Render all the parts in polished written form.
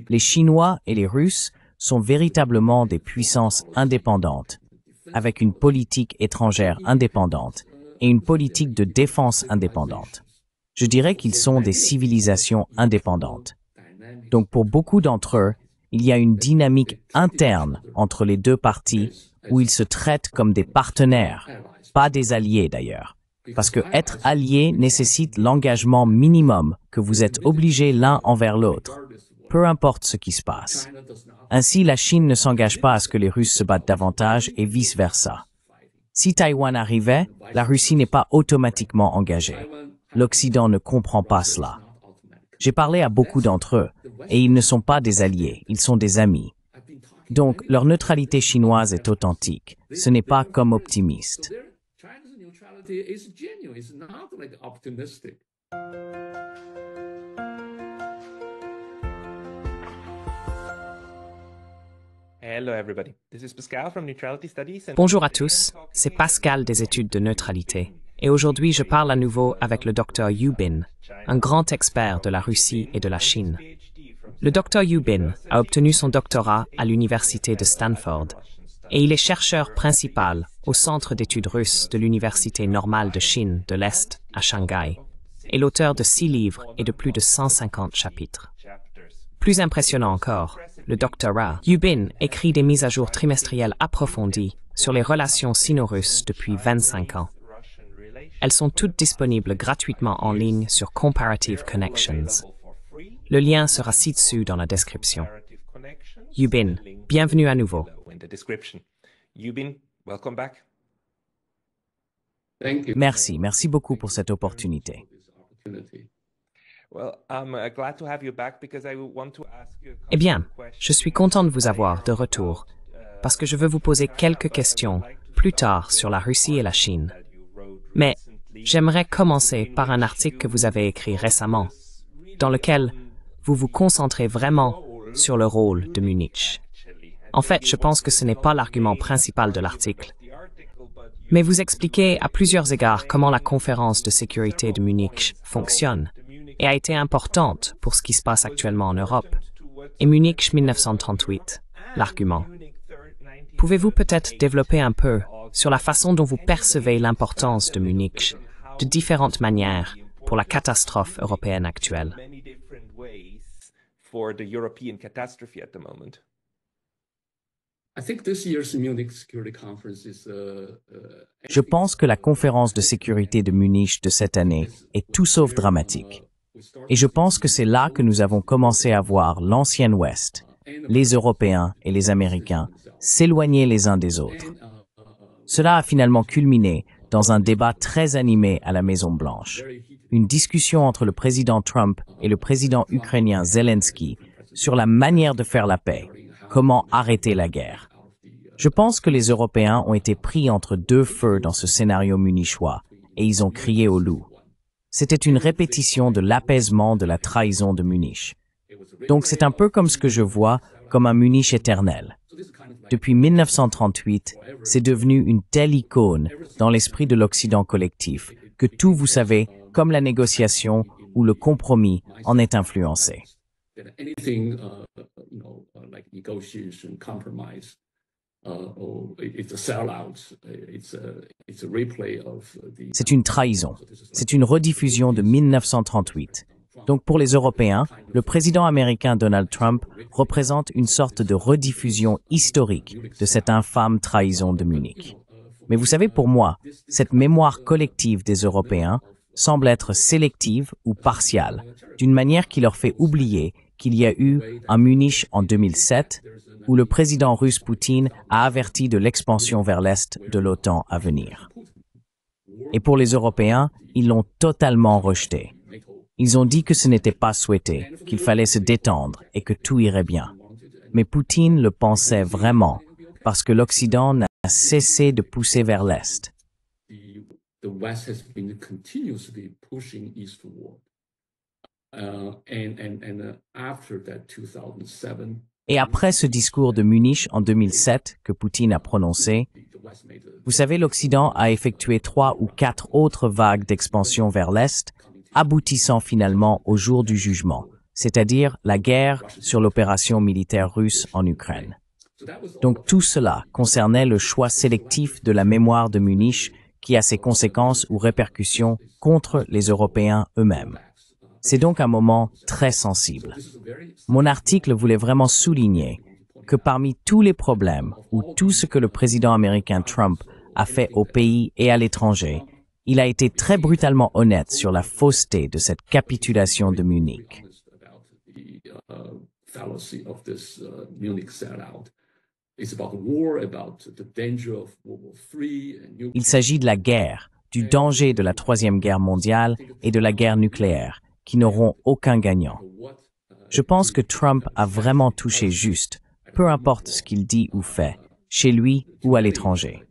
Les Chinois et les Russes sont véritablement des puissances indépendantes, avec une politique étrangère indépendante et une politique de défense indépendante. Je dirais qu'ils sont des civilisations indépendantes. Donc pour beaucoup d'entre eux, il y a une dynamique interne entre les deux parties où ils se traitent comme des partenaires, pas des alliés d'ailleurs. Parce que être allié nécessite l'engagement minimum que vous êtes obligés l'un envers l'autre, peu importe ce qui se passe. Ainsi, la Chine ne s'engage pas à ce que les Russes se battent davantage et vice-versa. Si Taïwan arrivait, la Russie n'est pas automatiquement engagée. L'Occident ne comprend pas cela. J'ai parlé à beaucoup d'entre eux, et ils ne sont pas des alliés, ils sont des amis. Donc, leur neutralité chinoise est authentique, ce n'est pas comme optimiste. Bonjour à tous, c'est Pascal des études de neutralité. Et aujourd'hui, je parle à nouveau avec le Dr Yu Bin, un grand expert de la Russie et de la Chine. Le Dr Yu Bin a obtenu son doctorat à l'université de Stanford et il est chercheur principal au Centre d'études russes de l'Université normale de Chine de l'Est à Shanghai et l'auteur de 6 livres et de plus de 150 chapitres. Plus impressionnant encore, le doctorat, Yu Bin écrit des mises à jour trimestrielles approfondies sur les relations sino-russes depuis 25 ans. Elles sont toutes disponibles gratuitement en ligne sur Comparative Connections. Le lien sera ci-dessus dans la description. Yu Bin, bienvenue à nouveau. Merci beaucoup pour cette opportunité. Eh bien, je suis content de vous avoir de retour, parce que je veux vous poser quelques questions plus tard sur la Russie et la Chine. Mais j'aimerais commencer par un article que vous avez écrit récemment, dans lequel vous vous concentrez vraiment sur le rôle de Munich. En fait, je pense que ce n'est pas l'argument principal de l'article, mais vous expliquez à plusieurs égards comment la conférence de sécurité de Munich fonctionne et a été importante pour ce qui se passe actuellement en Europe. Et Munich 1938, l'argument. Pouvez-vous peut-être développer un peu sur la façon dont vous percevez l'importance de Munich de différentes manières pour la catastrophe européenne actuelle? Je pense que la conférence de sécurité de Munich de cette année est tout sauf dramatique. Et je pense que c'est là que nous avons commencé à voir l'ancien Ouest, les Européens et les Américains, s'éloigner les uns des autres. Cela a finalement culminé dans un débat très animé à la Maison-Blanche, une discussion entre le président Trump et le président ukrainien Zelensky sur la manière de faire la paix, comment arrêter la guerre. Je pense que les Européens ont été pris entre deux feux dans ce scénario munichois et ils ont crié au loup. C'était une répétition de l'apaisement de la trahison de Munich. Donc c'est un peu comme ce que je vois comme un Munich éternel. Depuis 1938, c'est devenu une telle icône dans l'esprit de l'Occident collectif que tout, vous savez, comme la négociation ou le compromis, en est influencé. C'est une trahison. C'est une rediffusion de 1938. Donc pour les Européens, le président américain Donald Trump représente une sorte de rediffusion historique de cette infâme trahison de Munich. Mais vous savez, pour moi, cette mémoire collective des Européens semble être sélective ou partiale, d'une manière qui leur fait oublier qu'il y a eu un Munich en 2007, où le président russe Poutine a averti de l'expansion vers l'Est de l'OTAN à venir. Et pour les Européens, ils l'ont totalement rejeté. Ils ont dit que ce n'était pas souhaité, qu'il fallait se détendre et que tout irait bien. Mais Poutine le pensait vraiment, parce que l'Occident n'a cessé de pousser vers l'Est. Et après ce discours de Munich en 2007 que Poutine a prononcé, vous savez, l'Occident a effectué 3 ou 4 autres vagues d'expansion vers l'Est aboutissant finalement au jour du jugement, c'est-à-dire la guerre sur l'opération militaire russe en Ukraine. Donc tout cela concernait le choix sélectif de la mémoire de Munich qui a ses conséquences ou répercussions contre les Européens eux-mêmes. C'est donc un moment très sensible. Mon article voulait vraiment souligner que parmi tous les problèmes ou tout ce que le président américain Trump a fait au pays et à l'étranger, il a été très brutalement honnête sur la fausseté de cette capitulation de Munich. Il s'agit de la guerre, du danger de la Troisième Guerre mondiale et de la guerre nucléaire, qui n'auront aucun gagnant. Je pense que Trump a vraiment touché juste, peu importe ce qu'il dit ou fait, chez lui ou à l'étranger.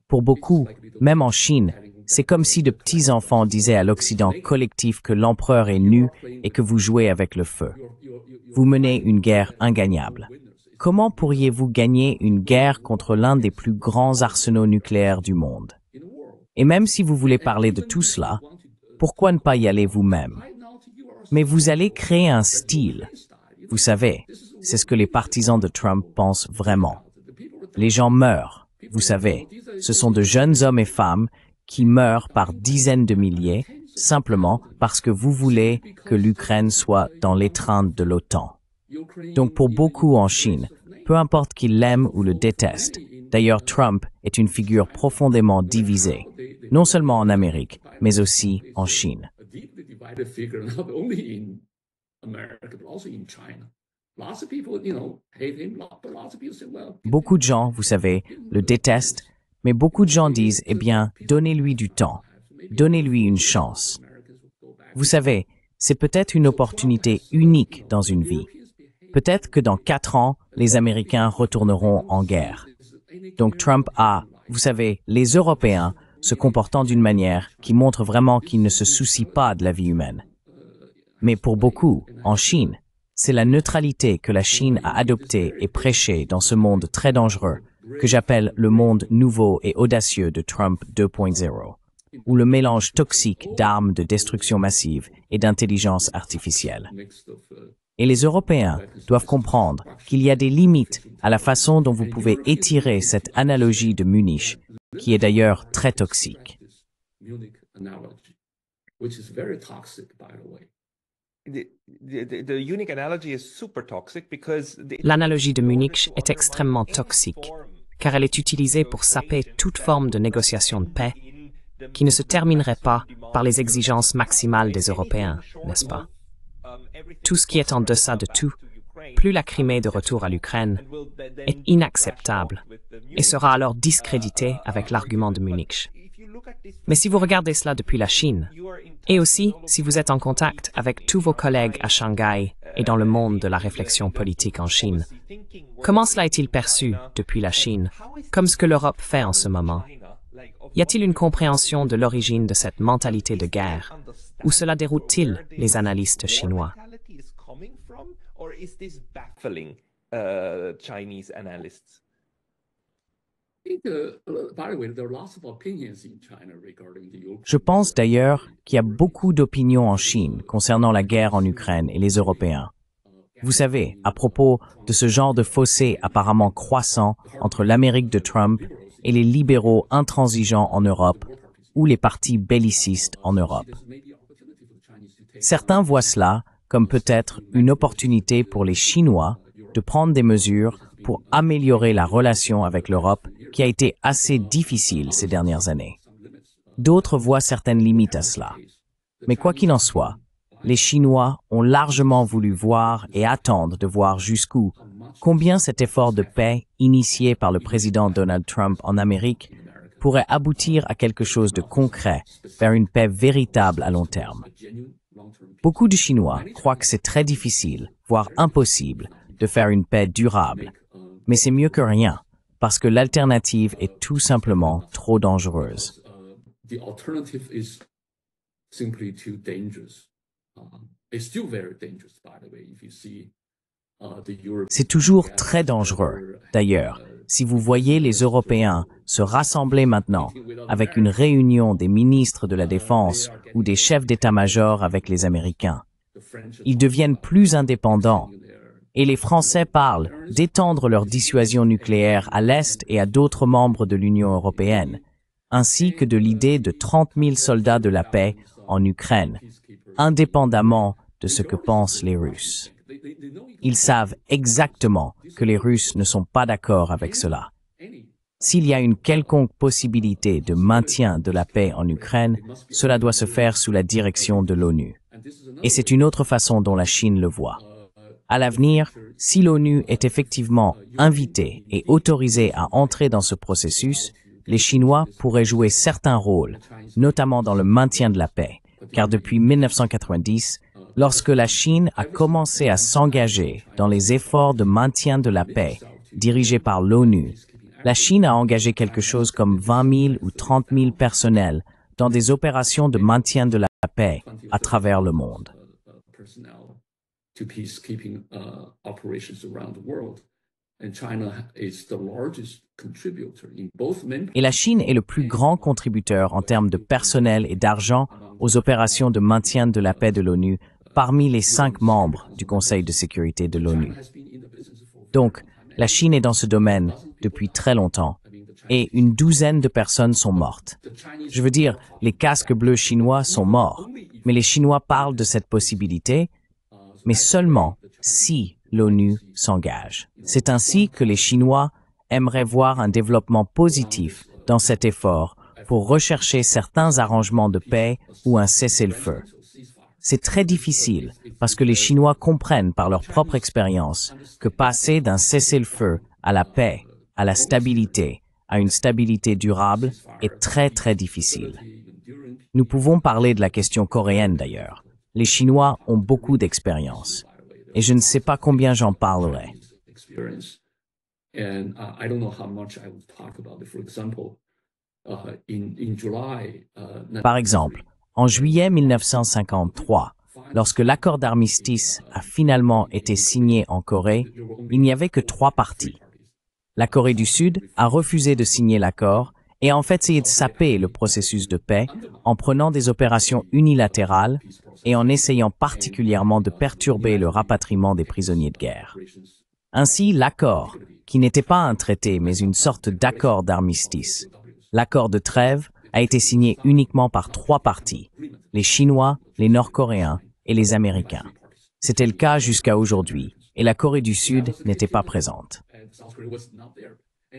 Pour beaucoup, même en Chine, c'est comme si de petits enfants disaient à l'Occident collectif que l'empereur est nu et que vous jouez avec le feu. Vous menez une guerre ingagnable. Comment pourriez-vous gagner une guerre contre l'un des plus grands arsenaux nucléaires du monde? Et même si vous voulez parler de tout cela, pourquoi ne pas y aller vous-même? Mais vous allez créer un style. Vous savez, c'est ce que les partisans de Trump pensent vraiment. Les gens meurent, vous savez. Ce sont de jeunes hommes et femmes qui meurent par dizaines de milliers, simplement parce que vous voulez que l'Ukraine soit dans l'étreinte de l'OTAN. Donc pour beaucoup en Chine, peu importe qu'ils l'aiment ou le détestent, d'ailleurs Trump est une figure profondément divisée, non seulement en Amérique, mais aussi en Chine. Beaucoup de gens, vous savez, le détestent, mais beaucoup de gens disent, eh bien, donnez-lui du temps, donnez-lui une chance. Vous savez, c'est peut-être une opportunité unique dans une vie. Peut-être que dans 4 ans, les Américains retourneront en guerre. Donc Trump a, vous savez, les Européens se comportant d'une manière qui montre vraiment qu'ils ne se soucient pas de la vie humaine. Mais pour beaucoup, en Chine, c'est la neutralité que la Chine a adoptée et prêchée dans ce monde très dangereux, que j'appelle le monde nouveau et audacieux de Trump 2.0, où le mélange toxique d'armes de destruction massive et d'intelligence artificielle. Et les Européens doivent comprendre qu'il y a des limites à la façon dont vous pouvez étirer cette analogie de Munich, qui est d'ailleurs très toxique. L'analogie de Munich est extrêmement toxique, car elle est utilisée pour saper toute forme de négociation de paix qui ne se terminerait pas par les exigences maximales des Européens, n'est-ce pas? Tout ce qui est en deçà de tout, plus la Crimée de retour à l'Ukraine, est inacceptable et sera alors discrédité avec l'argument de Munich. Mais si vous regardez cela depuis la Chine, et aussi si vous êtes en contact avec tous vos collègues à Shanghai et dans le monde de la réflexion politique en Chine, comment cela est-il perçu depuis la Chine, comme ce que l'Europe fait en ce moment? Y a-t-il une compréhension de l'origine de cette mentalité de guerre, ou cela déroute-t-il les analystes chinois? Je pense d'ailleurs qu'il y a beaucoup d'opinions en Chine concernant la guerre en Ukraine et les Européens. Vous savez, à propos de ce genre de fossé apparemment croissant entre l'Amérique de Trump et les libéraux intransigeants en Europe ou les partis bellicistes en Europe. Certains voient cela comme peut-être une opportunité pour les Chinois de prendre des mesures pour améliorer la relation avec l'Europe qui a été assez difficile ces dernières années. D'autres voient certaines limites à cela. Mais quoi qu'il en soit, les Chinois ont largement voulu voir et attendre de voir jusqu'où, combien cet effort de paix initié par le président Donald Trump en Amérique pourrait aboutir à quelque chose de concret vers une paix véritable à long terme. Beaucoup de Chinois croient que c'est très difficile, voire impossible, de faire une paix durable. Mais c'est mieux que rien, parce que l'alternative est tout simplement trop dangereuse. C'est toujours très dangereux, d'ailleurs, si vous voyez les Européens se rassembler maintenant avec une réunion des ministres de la Défense ou des chefs d'état-major avec les Américains, ils deviennent plus indépendants. Et les Français parlent d'étendre leur dissuasion nucléaire à l'Est et à d'autres membres de l'Union européenne, ainsi que de l'idée de 30 000 soldats de la paix en Ukraine, indépendamment de ce que pensent les Russes. Ils savent exactement que les Russes ne sont pas d'accord avec cela. S'il y a une quelconque possibilité de maintien de la paix en Ukraine, cela doit se faire sous la direction de l'ONU. Et c'est une autre façon dont la Chine le voit. À l'avenir, si l'ONU est effectivement invitée et autorisée à entrer dans ce processus, les Chinois pourraient jouer certains rôles, notamment dans le maintien de la paix, car depuis 1990, lorsque la Chine a commencé à s'engager dans les efforts de maintien de la paix dirigés par l'ONU, la Chine a engagé quelque chose comme 20 000 ou 30 000 personnels dans des opérations de maintien de la paix à travers le monde. To peacekeeping operations around the world. And China is the largest contributor in both main. Et la Chine est le plus grand contributeur en termes de personnel et d'argent aux opérations de maintien de la paix de l'ONU parmi les 5 membres du Conseil de sécurité de l'ONU. Donc, la Chine est dans ce domaine depuis très longtemps et une douzaine de personnes sont mortes. Je veux dire, les casques bleus chinois sont morts, mais les Chinois parlent de cette possibilité, mais seulement si l'ONU s'engage. C'est ainsi que les Chinois aimeraient voir un développement positif dans cet effort pour rechercher certains arrangements de paix ou un cessez-le-feu. C'est très difficile parce que les Chinois comprennent par leur propre expérience que passer d'un cessez-le-feu à la paix, à la stabilité, à une stabilité durable est très très difficile. Nous pouvons parler de la question coréenne d'ailleurs. Les Chinois ont beaucoup d'expérience. Et je ne sais pas combien j'en parlerai. Par exemple, en juillet 1953, lorsque l'accord d'armistice a finalement été signé en Corée, il n'y avait que 3 parties. La Corée du Sud a refusé de signer l'accord et a en fait essayé de saper le processus de paix en prenant des opérations unilatérales et en essayant particulièrement de perturber le rapatriement des prisonniers de guerre. Ainsi, l'accord, qui n'était pas un traité mais une sorte d'accord d'armistice, l'accord de trêve, a été signé uniquement par 3 parties, les Chinois, les Nord-Coréens et les Américains. C'était le cas jusqu'à aujourd'hui, et la Corée du Sud n'était pas présente.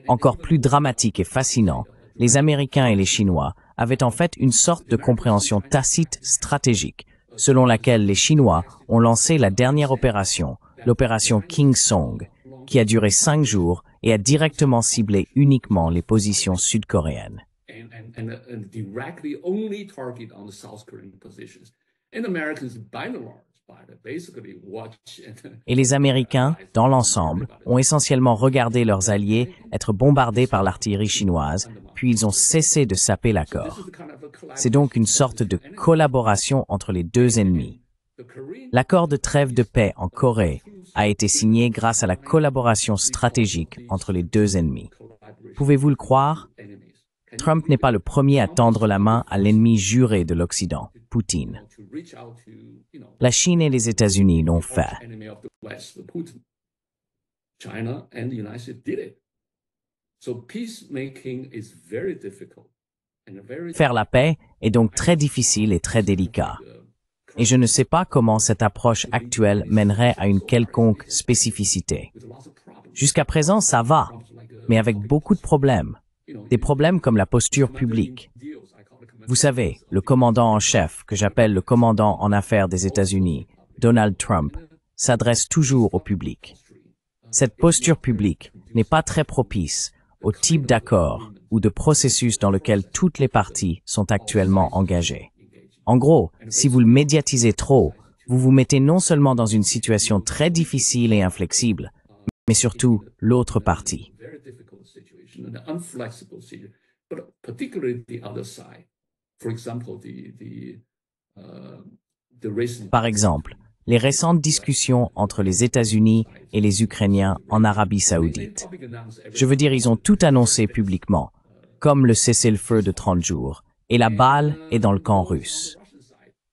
Encore plus dramatique et fascinant, les Américains et les Chinois avaient en fait une sorte de compréhension tacite stratégique, selon laquelle les Chinois ont lancé la dernière opération, l'opération King Song, qui a duré 5 jours et a directement ciblé uniquement les positions sud-coréennes. Et les Américains, dans l'ensemble, ont essentiellement regardé leurs alliés être bombardés par l'artillerie chinoise, puis ils ont cessé de saper l'accord. C'est donc une sorte de collaboration entre les 2 ennemis. L'accord de trêve de paix en Corée a été signé grâce à la collaboration stratégique entre les 2 ennemis. Pouvez-vous le croire? Trump n'est pas le premier à tendre la main à l'ennemi juré de l'Occident, Poutine. La Chine et les États-Unis l'ont fait. Faire la paix est donc très difficile et très délicat. Et je ne sais pas comment cette approche actuelle mènerait à une quelconque spécificité. Jusqu'à présent, ça va, mais avec beaucoup de problèmes. Des problèmes comme la posture publique. Vous savez, le commandant en chef, que j'appelle le commandant en affaires des États-Unis, Donald Trump, s'adresse toujours au public. Cette posture publique n'est pas très propice au type d'accord ou de processus dans lequel toutes les parties sont actuellement engagées. En gros, si vous le médiatisez trop, vous vous mettez non seulement dans une situation très difficile et inflexible, mais surtout l'autre partie. Par exemple, les récentes discussions entre les États-Unis et les Ukrainiens en Arabie Saoudite. Je veux dire, ils ont tout annoncé publiquement, comme le cessez-le-feu de 30 jours, et la balle est dans le camp russe.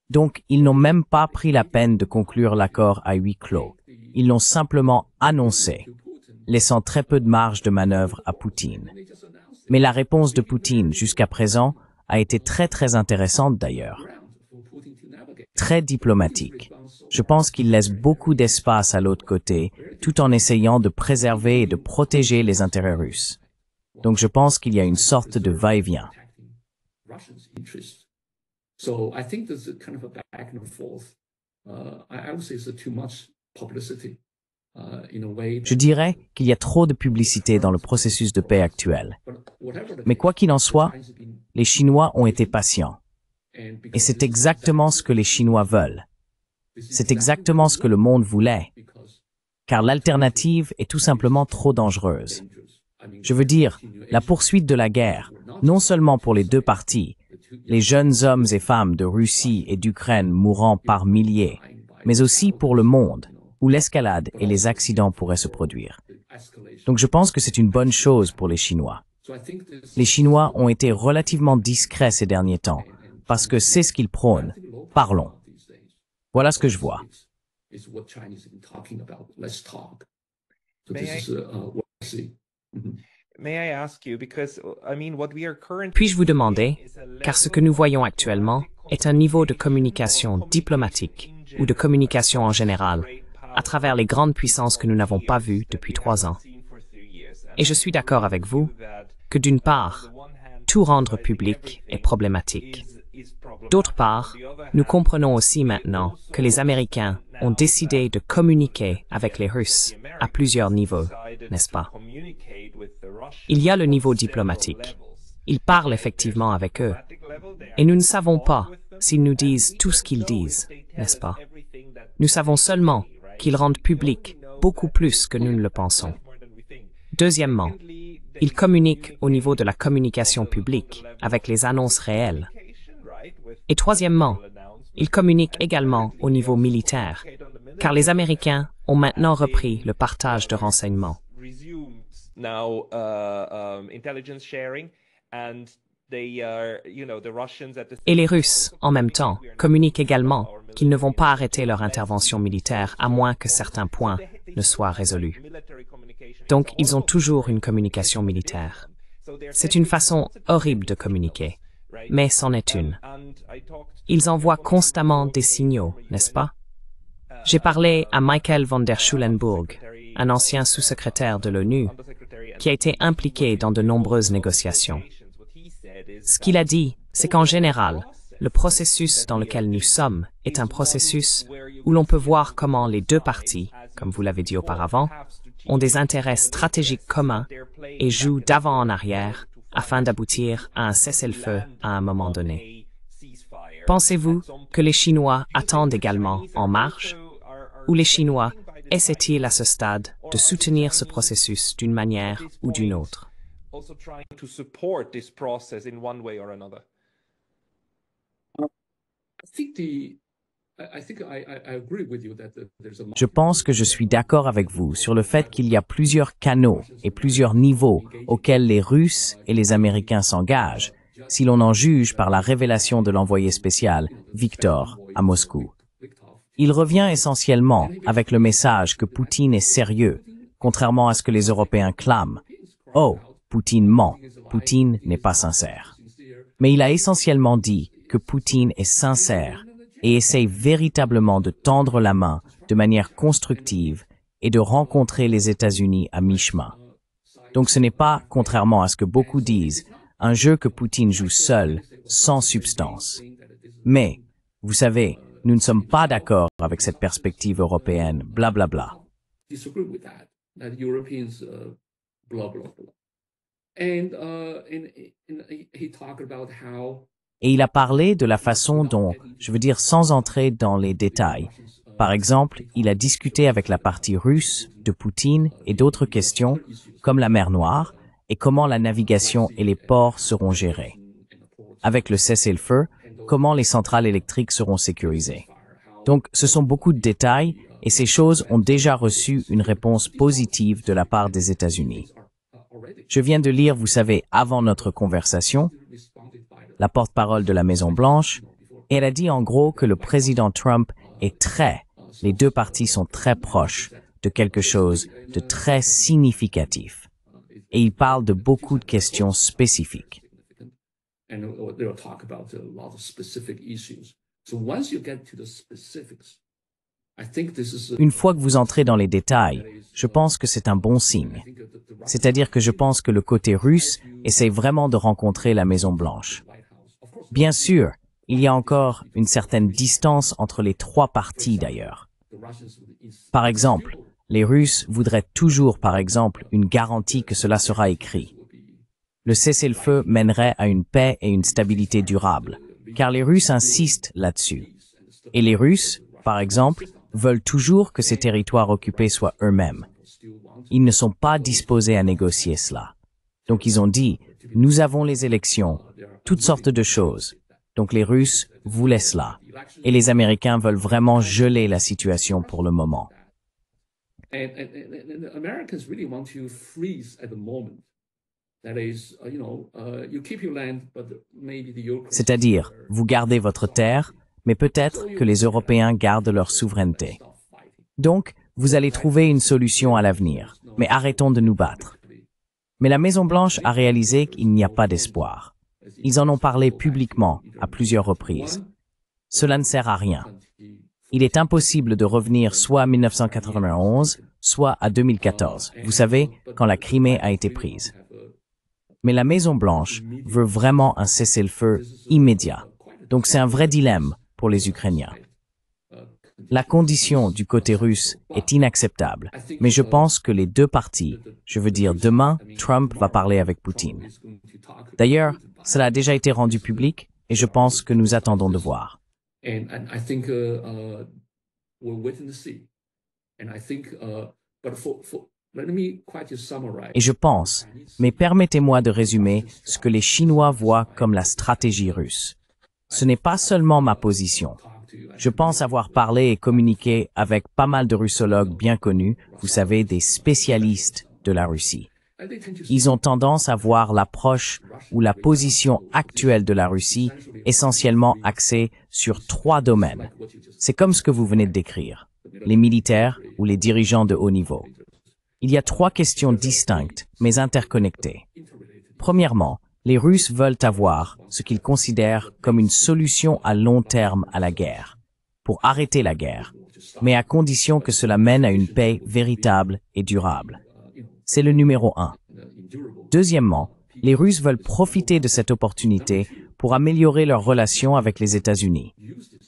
Donc, ils n'ont même pas pris la peine de conclure l'accord à huis clos. Ils l'ont simplement annoncé, laissant très peu de marge de manœuvre à Poutine. Mais la réponse de Poutine jusqu'à présent a été très intéressante d'ailleurs. Très diplomatique. Je pense qu'il laisse beaucoup d'espace à l'autre côté, tout en essayant de préserver et de protéger les intérêts russes. Donc je pense qu'il y a une sorte de va-et-vient. So I think there's a kind of a back and forth. I would say it's too much publicity in a way. Je dirais qu'il y a trop de publicité dans le processus de paix actuel. Mais quoi qu'il en soit, les Chinois ont été patients. Et c'est exactement ce que les Chinois veulent. C'est exactement ce que le monde voulait. Car l'alternative est tout simplement trop dangereuse. Je veux dire, la poursuite de la guerre, non seulement pour les deux parties, les jeunes hommes et femmes de Russie et d'Ukraine mourant par milliers, mais aussi pour le monde, où l'escalade et les accidents pourraient se produire. Donc je pense que c'est une bonne chose pour les Chinois. Les Chinois ont été relativement discrets ces derniers temps, parce que c'est ce qu'ils prônent. Parlons. Voilà ce que je vois. Puis-je vous demander, car ce que nous voyons actuellement est un niveau de communication diplomatique ou de communication en général, à travers les grandes puissances que nous n'avons pas vues depuis 3 ans. Et je suis d'accord avec vous que d'une part, tout rendre public est problématique. D'autre part, nous comprenons aussi maintenant que les Américains ont décidé de communiquer avec les Russes à plusieurs niveaux, n'est-ce pas? Il y a le niveau diplomatique. Ils parlent effectivement avec eux. Et nous ne savons pas s'ils nous disent tout ce qu'ils disent, n'est-ce pas? Nous savons seulement qu'ils rendent public beaucoup plus que nous ne le pensons. Deuxièmement, ils communiquent au niveau de la communication publique avec les annonces réelles. Et troisièmement, ils communiquent également au niveau militaire, car les Américains ont maintenant repris le partage de renseignements. Et les Russes, en même temps, communiquent également qu'ils ne vont pas arrêter leur intervention militaire à moins que certains points ne soient résolus. Donc, ils ont toujours une communication militaire. C'est une façon horrible de communiquer, mais c'en est une. Ils envoient constamment des signaux, n'est-ce pas? J'ai parlé à Michael van der Schulenburg, un ancien sous-secrétaire de l'ONU, qui a été impliqué dans de nombreuses négociations. Ce qu'il a dit, c'est qu'en général, le processus dans lequel nous sommes est un processus où l'on peut voir comment les deux parties, comme vous l'avez dit auparavant, ont des intérêts stratégiques communs et jouent d'avant en arrière afin d'aboutir à un cessez-le-feu à un moment donné. Pensez-vous que les Chinois attendent également en marge? Ou les Chinois essaient-ils à ce stade de soutenir ce processus d'une manière ou d'une autre? Je pense que je suis d'accord avec vous sur le fait qu'il y a plusieurs canaux et plusieurs niveaux auxquels les Russes et les Américains s'engagent, si l'on en juge par la révélation de l'envoyé spécial Victor à Moscou. Il revient essentiellement avec le message que Poutine est sérieux, contrairement à ce que les Européens clament. Oh, Poutine ment, Poutine n'est pas sincère. Mais il a essentiellement dit que Poutine est sincère et essaye véritablement de tendre la main de manière constructive et de rencontrer les États-Unis à mi-chemin. Donc ce n'est pas, contrairement à ce que beaucoup disent, un jeu que Poutine joue seul, sans substance. Mais, vous savez, nous ne sommes pas d'accord avec cette perspective européenne, blablabla. Et il a parlé de la façon dont, je veux dire sans entrer dans les détails, par exemple, il a discuté avec la partie russe, de Poutine et d'autres questions, comme la mer Noire, et comment la navigation et les ports seront gérés. Avec le cessez-le-feu, comment les centrales électriques seront sécurisées. Donc, ce sont beaucoup de détails et ces choses ont déjà reçu une réponse positive de la part des États-Unis. Je viens de lire, vous savez, avant notre conversation, la porte-parole de la Maison-Blanche, et elle a dit en gros que le président Trump est les deux parties sont très proches de quelque chose de très significatif. Et il parle de beaucoup de questions spécifiques. Une fois que vous entrez dans les détails, je pense que c'est un bon signe. C'est-à-dire que je pense que le côté russe essaie vraiment de rencontrer la Maison-Blanche. Bien sûr, il y a encore une certaine distance entre les trois parties d'ailleurs. Par exemple, les Russes voudraient toujours, par exemple, une garantie que cela sera écrit. Le cessez-le-feu mènerait à une paix et une stabilité durable, car les Russes insistent là-dessus. Et les Russes, par exemple, veulent toujours que ces territoires occupés soient eux-mêmes. Ils ne sont pas disposés à négocier cela. Donc ils ont dit, nous avons les élections, toutes sortes de choses. Donc les Russes voulaient cela. Et les Américains veulent vraiment geler la situation pour le moment. C'est-à-dire, vous gardez votre terre, mais peut-être que les Européens gardent leur souveraineté. Donc, vous allez trouver une solution à l'avenir, mais arrêtons de nous battre. Mais la Maison-Blanche a réalisé qu'il n'y a pas d'espoir. Ils en ont parlé publiquement à plusieurs reprises. Cela ne sert à rien. Il est impossible de revenir soit à 1991, soit à 2014, vous savez, quand la Crimée a été prise. Mais la Maison-Blanche veut vraiment un cessez-le-feu immédiat. Donc c'est un vrai dilemme pour les Ukrainiens. La condition du côté russe est inacceptable, mais je pense que les deux parties, je veux dire demain, Trump va parler avec Poutine. D'ailleurs, cela a déjà été rendu public et je pense que nous attendons de voir. Et je pense, mais permettez-moi de résumer ce que les Chinois voient comme la stratégie russe. Ce n'est pas seulement ma position. Je pense avoir parlé et communiqué avec pas mal de russologues bien connus, vous savez, des spécialistes de la Russie. Ils ont tendance à voir l'approche ou la position actuelle de la Russie essentiellement axée sur trois domaines. C'est comme ce que vous venez de décrire, les militaires ou les dirigeants de haut niveau. Il y a trois questions distinctes, mais interconnectées. Premièrement, les Russes veulent avoir ce qu'ils considèrent comme une solution à long terme à la guerre, pour arrêter la guerre, mais à condition que cela mène à une paix véritable et durable. C'est le numéro 1. Deuxièmement, les Russes veulent profiter de cette opportunité pour améliorer leurs relations avec les États-Unis.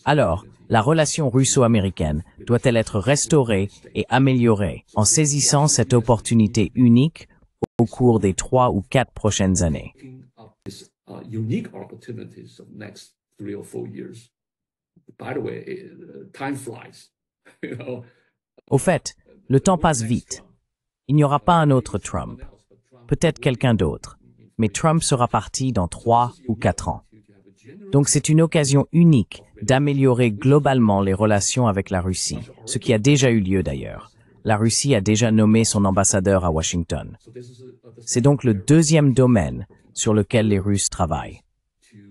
Alors, la relation russo-américaine doit-elle être restaurée et améliorée en saisissant cette opportunité unique au cours des 3 ou 4 prochaines années? Au fait, le temps passe vite. Il n'y aura pas un autre Trump. Peut-être quelqu'un d'autre. Mais Trump sera parti dans 3 ou 4 ans. Donc c'est une occasion unique d'améliorer globalement les relations avec la Russie, ce qui a déjà eu lieu d'ailleurs. La Russie a déjà nommé son ambassadeur à Washington. C'est donc le deuxième domaine sur lequel les Russes travaillent.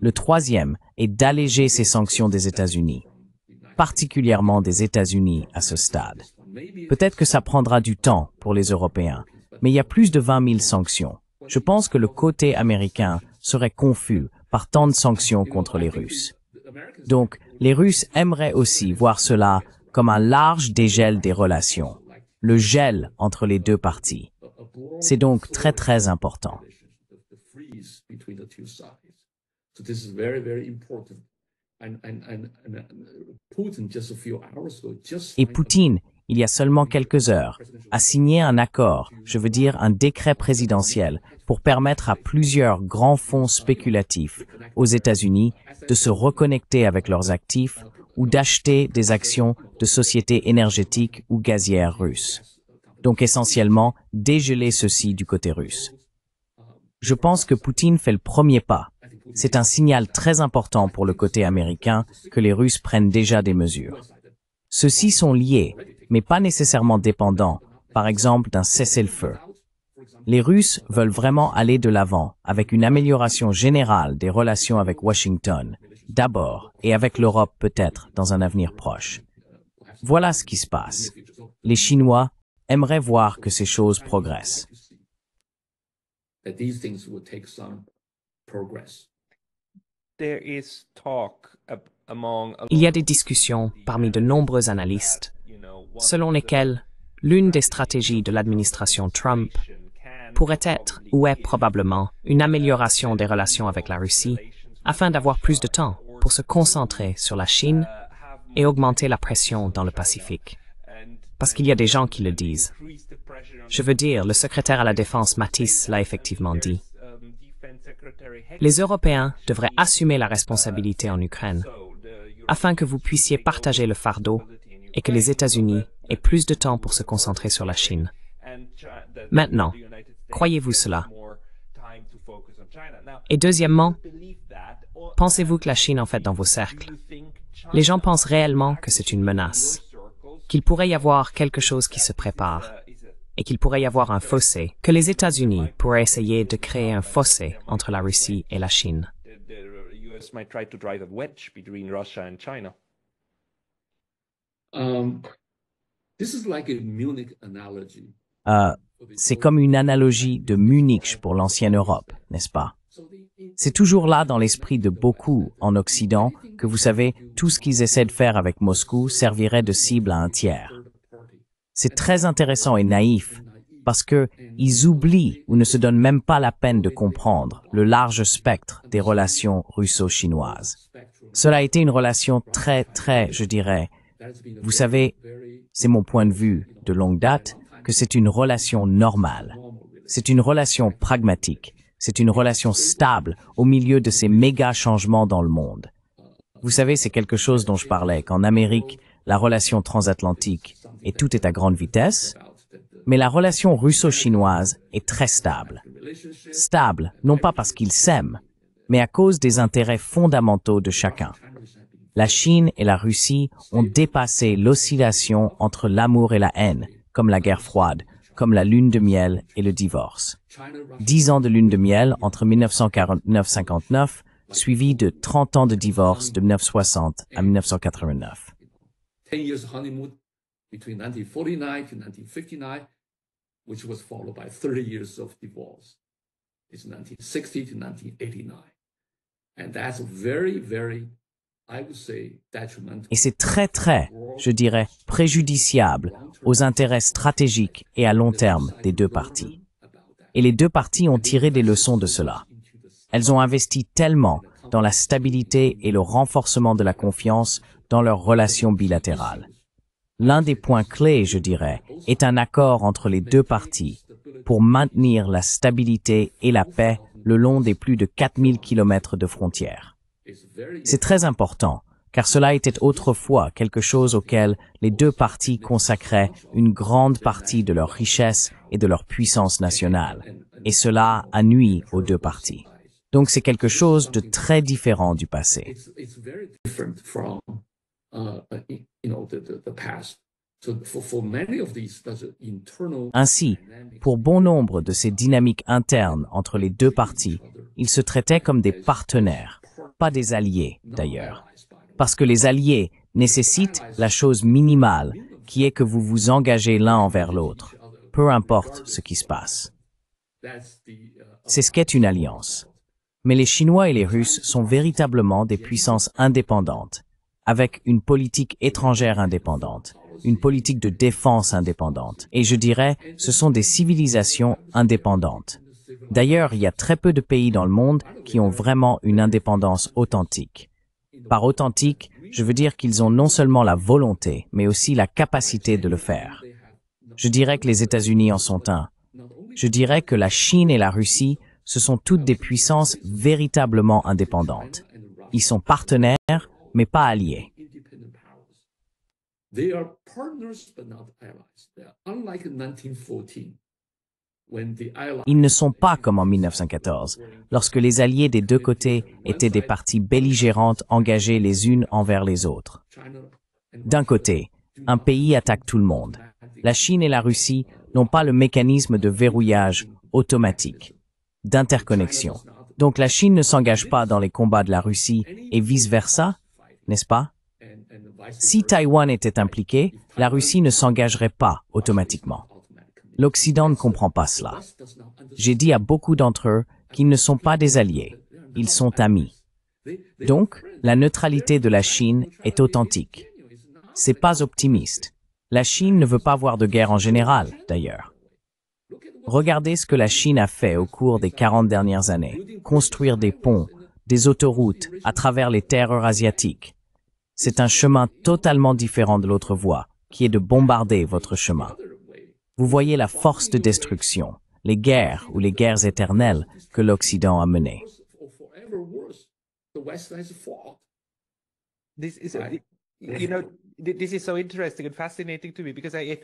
Le troisième est d'alléger ces sanctions des États-Unis, particulièrement des États-Unis à ce stade. Peut-être que ça prendra du temps pour les Européens, mais il y a plus de 20 000 sanctions. Je pense que le côté américain serait confus par tant de sanctions contre les Russes. Donc, les Russes aimeraient aussi voir cela comme un large dégel des relations, le gel entre les deux parties. C'est donc très très important. Et Poutine, il y a seulement quelques heures, a signé un accord, je veux dire un décret présidentiel, pour permettre à plusieurs grands fonds spéculatifs aux États-Unis de se reconnecter avec leurs actifs ou d'acheter des actions de sociétés énergétiques ou gazières russes. Donc essentiellement, dégeler ceci du côté russe. Je pense que Poutine fait le premier pas. C'est un signal très important pour le côté américain que les Russes prennent déjà des mesures. Ceux-ci sont liés, mais pas nécessairement dépendants, par exemple d'un cessez-le-feu. Les Russes veulent vraiment aller de l'avant avec une amélioration générale des relations avec Washington, d'abord, et avec l'Europe peut-être dans un avenir proche. Voilà ce qui se passe. Les Chinois aimeraient voir que ces choses progressent. Il y a des discussions parmi de nombreux analystes, selon lesquelles l'une des stratégies de l'administration Trump pourrait être ou est probablement une amélioration des relations avec la Russie afin d'avoir plus de temps pour se concentrer sur la Chine et augmenter la pression dans le Pacifique. Parce qu'il y a des gens qui le disent. Je veux dire, le secrétaire à la Défense Mattis l'a effectivement dit. Les Européens devraient assumer la responsabilité en Ukraine afin que vous puissiez partager le fardeau et que les États-Unis aient plus de temps pour se concentrer sur la Chine. Maintenant, croyez-vous cela? Et deuxièmement, pensez-vous que la Chine en fait dans vos cercles? Les gens pensent réellement que c'est une menace, qu'il pourrait y avoir quelque chose qui se prépare et qu'il pourrait y avoir un fossé, que les États-Unis pourraient essayer de créer un fossé entre la Russie et la Chine. C'est comme une analogie de Munich pour l'ancienne Europe, n'est-ce pas? C'est toujours là dans l'esprit de beaucoup en Occident que vous savez, tout ce qu'ils essaient de faire avec Moscou servirait de cible à un tiers. C'est très intéressant et naïf parce que ils oublient ou ne se donnent même pas la peine de comprendre le large spectre des relations russo-chinoises. Cela a été une relation très, je dirais, vous savez, c'est mon point de vue de longue date, que c'est une relation normale. C'est une relation pragmatique. C'est une relation stable au milieu de ces méga changements dans le monde. Vous savez, c'est quelque chose dont je parlais, qu'en Amérique, la relation transatlantique et tout est à grande vitesse, mais la relation russo-chinoise est très stable. Stable, non pas parce qu'ils s'aiment, mais à cause des intérêts fondamentaux de chacun. La Chine et la Russie ont dépassé l'oscillation entre l'amour et la haine, comme la guerre froide, comme la lune de miel et le divorce. 10 ans de lune de miel entre 1949-59, suivi de 30 ans de divorce de 1960 à 1989. 10 years honeymoon between 1949 to 1959, which was followed by 30 years of divorce. It's 1960 to 1989. And that's very, I would say, detrimental. Et c'est très, je dirais, préjudiciable aux intérêts stratégiques et à long terme des deux parties. Et les deux parties ont tiré des leçons de cela. Elles ont investi tellement dans la stabilité et le renforcement de la confiance dans leurs relations bilatérales. L'un des points clés, je dirais, est un accord entre les deux parties pour maintenir la stabilité et la paix le long des plus de 4000 kilomètres de frontières. C'est très important, car cela était autrefois quelque chose auquel les deux parties consacraient une grande partie de leur richesse et de leur puissance nationale, et cela a nui aux deux parties. Donc c'est quelque chose de très différent du passé. Ainsi, pour bon nombre de ces dynamiques internes entre les deux parties, ils se traitaient comme des partenaires, pas des alliés d'ailleurs. Parce que les alliés nécessitent la chose minimale, qui est que vous vous engagez l'un envers l'autre, peu importe ce qui se passe. C'est ce qu'est une alliance. Mais les Chinois et les Russes sont véritablement des puissances indépendantes, avec une politique étrangère indépendante, une politique de défense indépendante. Et je dirais, ce sont des civilisations indépendantes. D'ailleurs, il y a très peu de pays dans le monde qui ont vraiment une indépendance authentique. Par authentique, je veux dire qu'ils ont non seulement la volonté, mais aussi la capacité de le faire. Je dirais que les États-Unis en sont un. Je dirais que la Chine et la Russie, ce sont toutes des puissances véritablement indépendantes. Ils sont partenaires, mais pas alliés. Ils ne sont pas comme en 1914, lorsque les alliés des deux côtés étaient des parties belligérantes engagées les unes envers les autres. D'un côté, Un pays attaque tout le monde. La Chine et la Russie n'ont pas le mécanisme de verrouillage automatique, d'interconnexion. Donc la Chine ne s'engage pas dans les combats de la Russie et vice-versa, n'est-ce pas? Si Taïwan était impliqué, la Russie ne s'engagerait pas automatiquement. L'Occident ne comprend pas cela. J'ai dit à beaucoup d'entre eux qu'ils ne sont pas des alliés, ils sont amis. Donc, la neutralité de la Chine est authentique. C'est pas optimiste. La Chine ne veut pas voir de guerre en général, d'ailleurs. Regardez ce que la Chine a fait au cours des 40 dernières années. Construire des ponts, des autoroutes à travers les terres eurasiatiques. C'est un chemin totalement différent de l'autre voie, qui est de bombarder votre chemin. Vous voyez la force de destruction, les guerres ou les guerres éternelles que l'Occident a menées.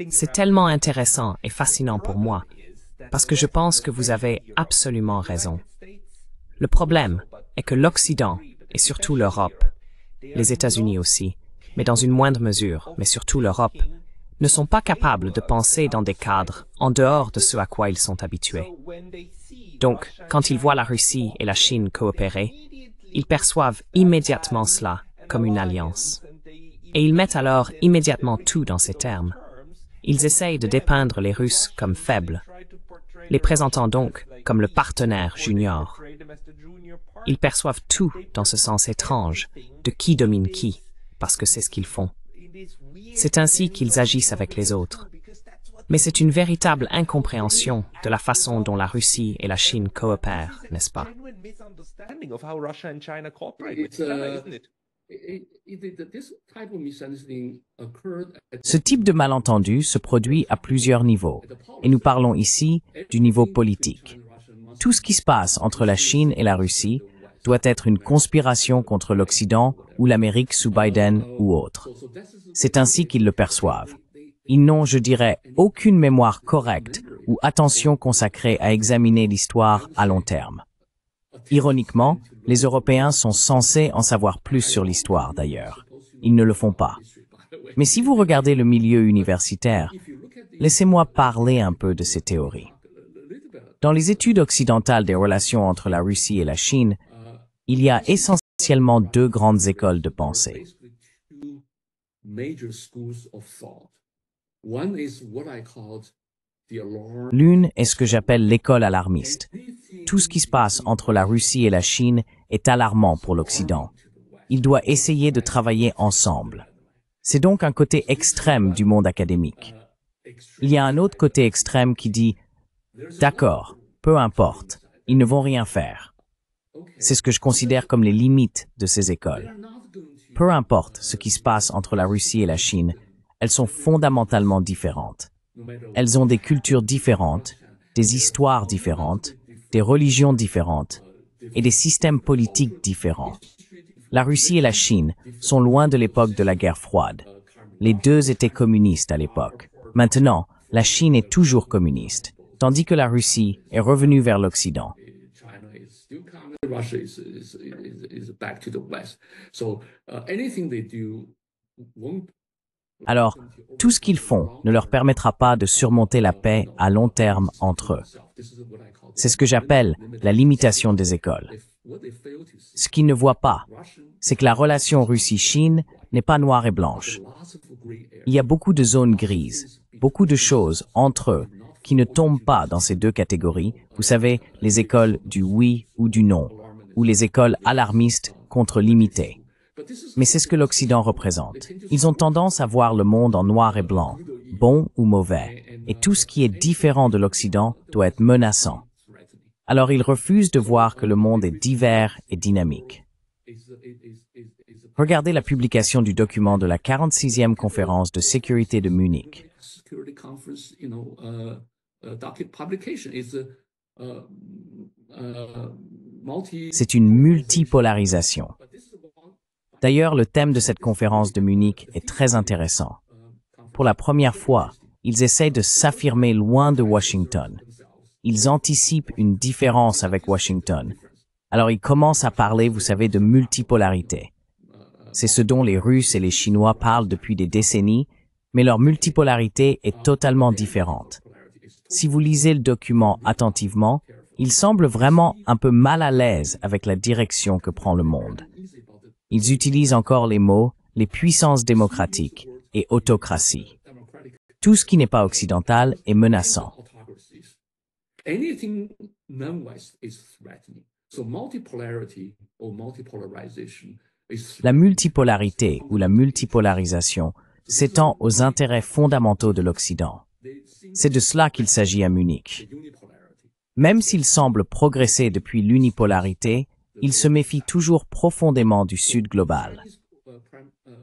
C'est tellement intéressant et fascinant pour moi, parce que je pense que vous avez absolument raison. Le problème est que l'Occident, et surtout l'Europe, les États-Unis aussi, mais dans une moindre mesure, mais surtout l'Europe, ne sont pas capables de penser dans des cadres en dehors de ce à quoi ils sont habitués. Donc, quand ils voient la Russie et la Chine coopérer, ils perçoivent immédiatement cela comme une alliance. Et ils mettent alors immédiatement tout dans ces termes. Ils essayent de dépeindre les Russes comme faibles, les présentant donc comme le partenaire junior. Ils perçoivent tout dans ce sens étrange de qui domine qui, parce que c'est ce qu'ils font. C'est ainsi qu'ils agissent avec les autres. Mais c'est une véritable incompréhension de la façon dont la Russie et la Chine coopèrent, n'est-ce pas? Ce type de malentendu se produit à plusieurs niveaux, et nous parlons ici du niveau politique. Tout ce qui se passe entre la Chine et la Russie doit être une conspiration contre l'Occident ou l'Amérique sous Biden ou autre. C'est ainsi qu'ils le perçoivent. Ils n'ont, je dirais, aucune mémoire correcte ou attention consacrée à examiner l'histoire à long terme. Ironiquement, les Européens sont censés en savoir plus sur l'histoire d'ailleurs. Ils ne le font pas. Mais si vous regardez le milieu universitaire, laissez-moi parler un peu de ces théories. Dans les études occidentales des relations entre la Russie et la Chine, il y a essentiellement deux grandes écoles de pensée. L'une est ce que j'appelle l'école alarmiste. Tout ce qui se passe entre la Russie et la Chine est alarmant pour l'Occident. Il doit essayer de travailler ensemble. C'est donc un côté extrême du monde académique. Il y a un autre côté extrême qui dit « D'accord, peu importe, ils ne vont rien faire ». C'est ce que je considère comme les limites de ces écoles. Peu importe ce qui se passe entre la Russie et la Chine, elles sont fondamentalement différentes. Elles ont des cultures différentes, des histoires différentes, des religions différentes et des systèmes politiques différents. La Russie et la Chine sont loin de l'époque de la guerre froide. Les deux étaient communistes à l'époque. Maintenant, la Chine est toujours communiste, tandis que la Russie est revenue vers l'Occident. Alors, tout ce qu'ils font ne leur permettra pas de surmonter la paix à long terme entre eux. C'est ce que j'appelle la limitation des écoles. Ce qu'ils ne voient pas, c'est que la relation Russie-Chine n'est pas noire et blanche. Il y a beaucoup de zones grises, beaucoup de choses entre eux qui ne tombent pas dans ces deux catégories. Vous savez, les écoles du oui ou du non, ou les écoles alarmistes contre limitées. Mais c'est ce que l'Occident représente. Ils ont tendance à voir le monde en noir et blanc, bon ou mauvais, et tout ce qui est différent de l'Occident doit être menaçant. Alors ils refusent de voir que le monde est divers et dynamique. Regardez la publication du document de la 46e conférence de sécurité de Munich. C'est une multipolarisation. D'ailleurs, le thème de cette conférence de Munich est très intéressant. Pour la première fois, ils essaient de s'affirmer loin de Washington. Ils anticipent une différence avec Washington. Alors ils commencent à parler, vous savez, de multipolarité. C'est ce dont les Russes et les Chinois parlent depuis des décennies, mais leur multipolarité est totalement différente. Si vous lisez le document attentivement, ils semblent vraiment un peu mal à l'aise avec la direction que prend le monde. Ils utilisent encore les mots « les puissances démocratiques » et « autocratie ». Tout ce qui n'est pas occidental est menaçant. Anything non-West is threatening. So multipolarity or multipolarization is La multipolarité ou la multipolarisation s'étend aux intérêts fondamentaux de l'Occident. C'est de cela qu'il s'agit à Munich. Même s'il semble progresser depuis l'unipolarité, il se méfie toujours profondément du Sud global.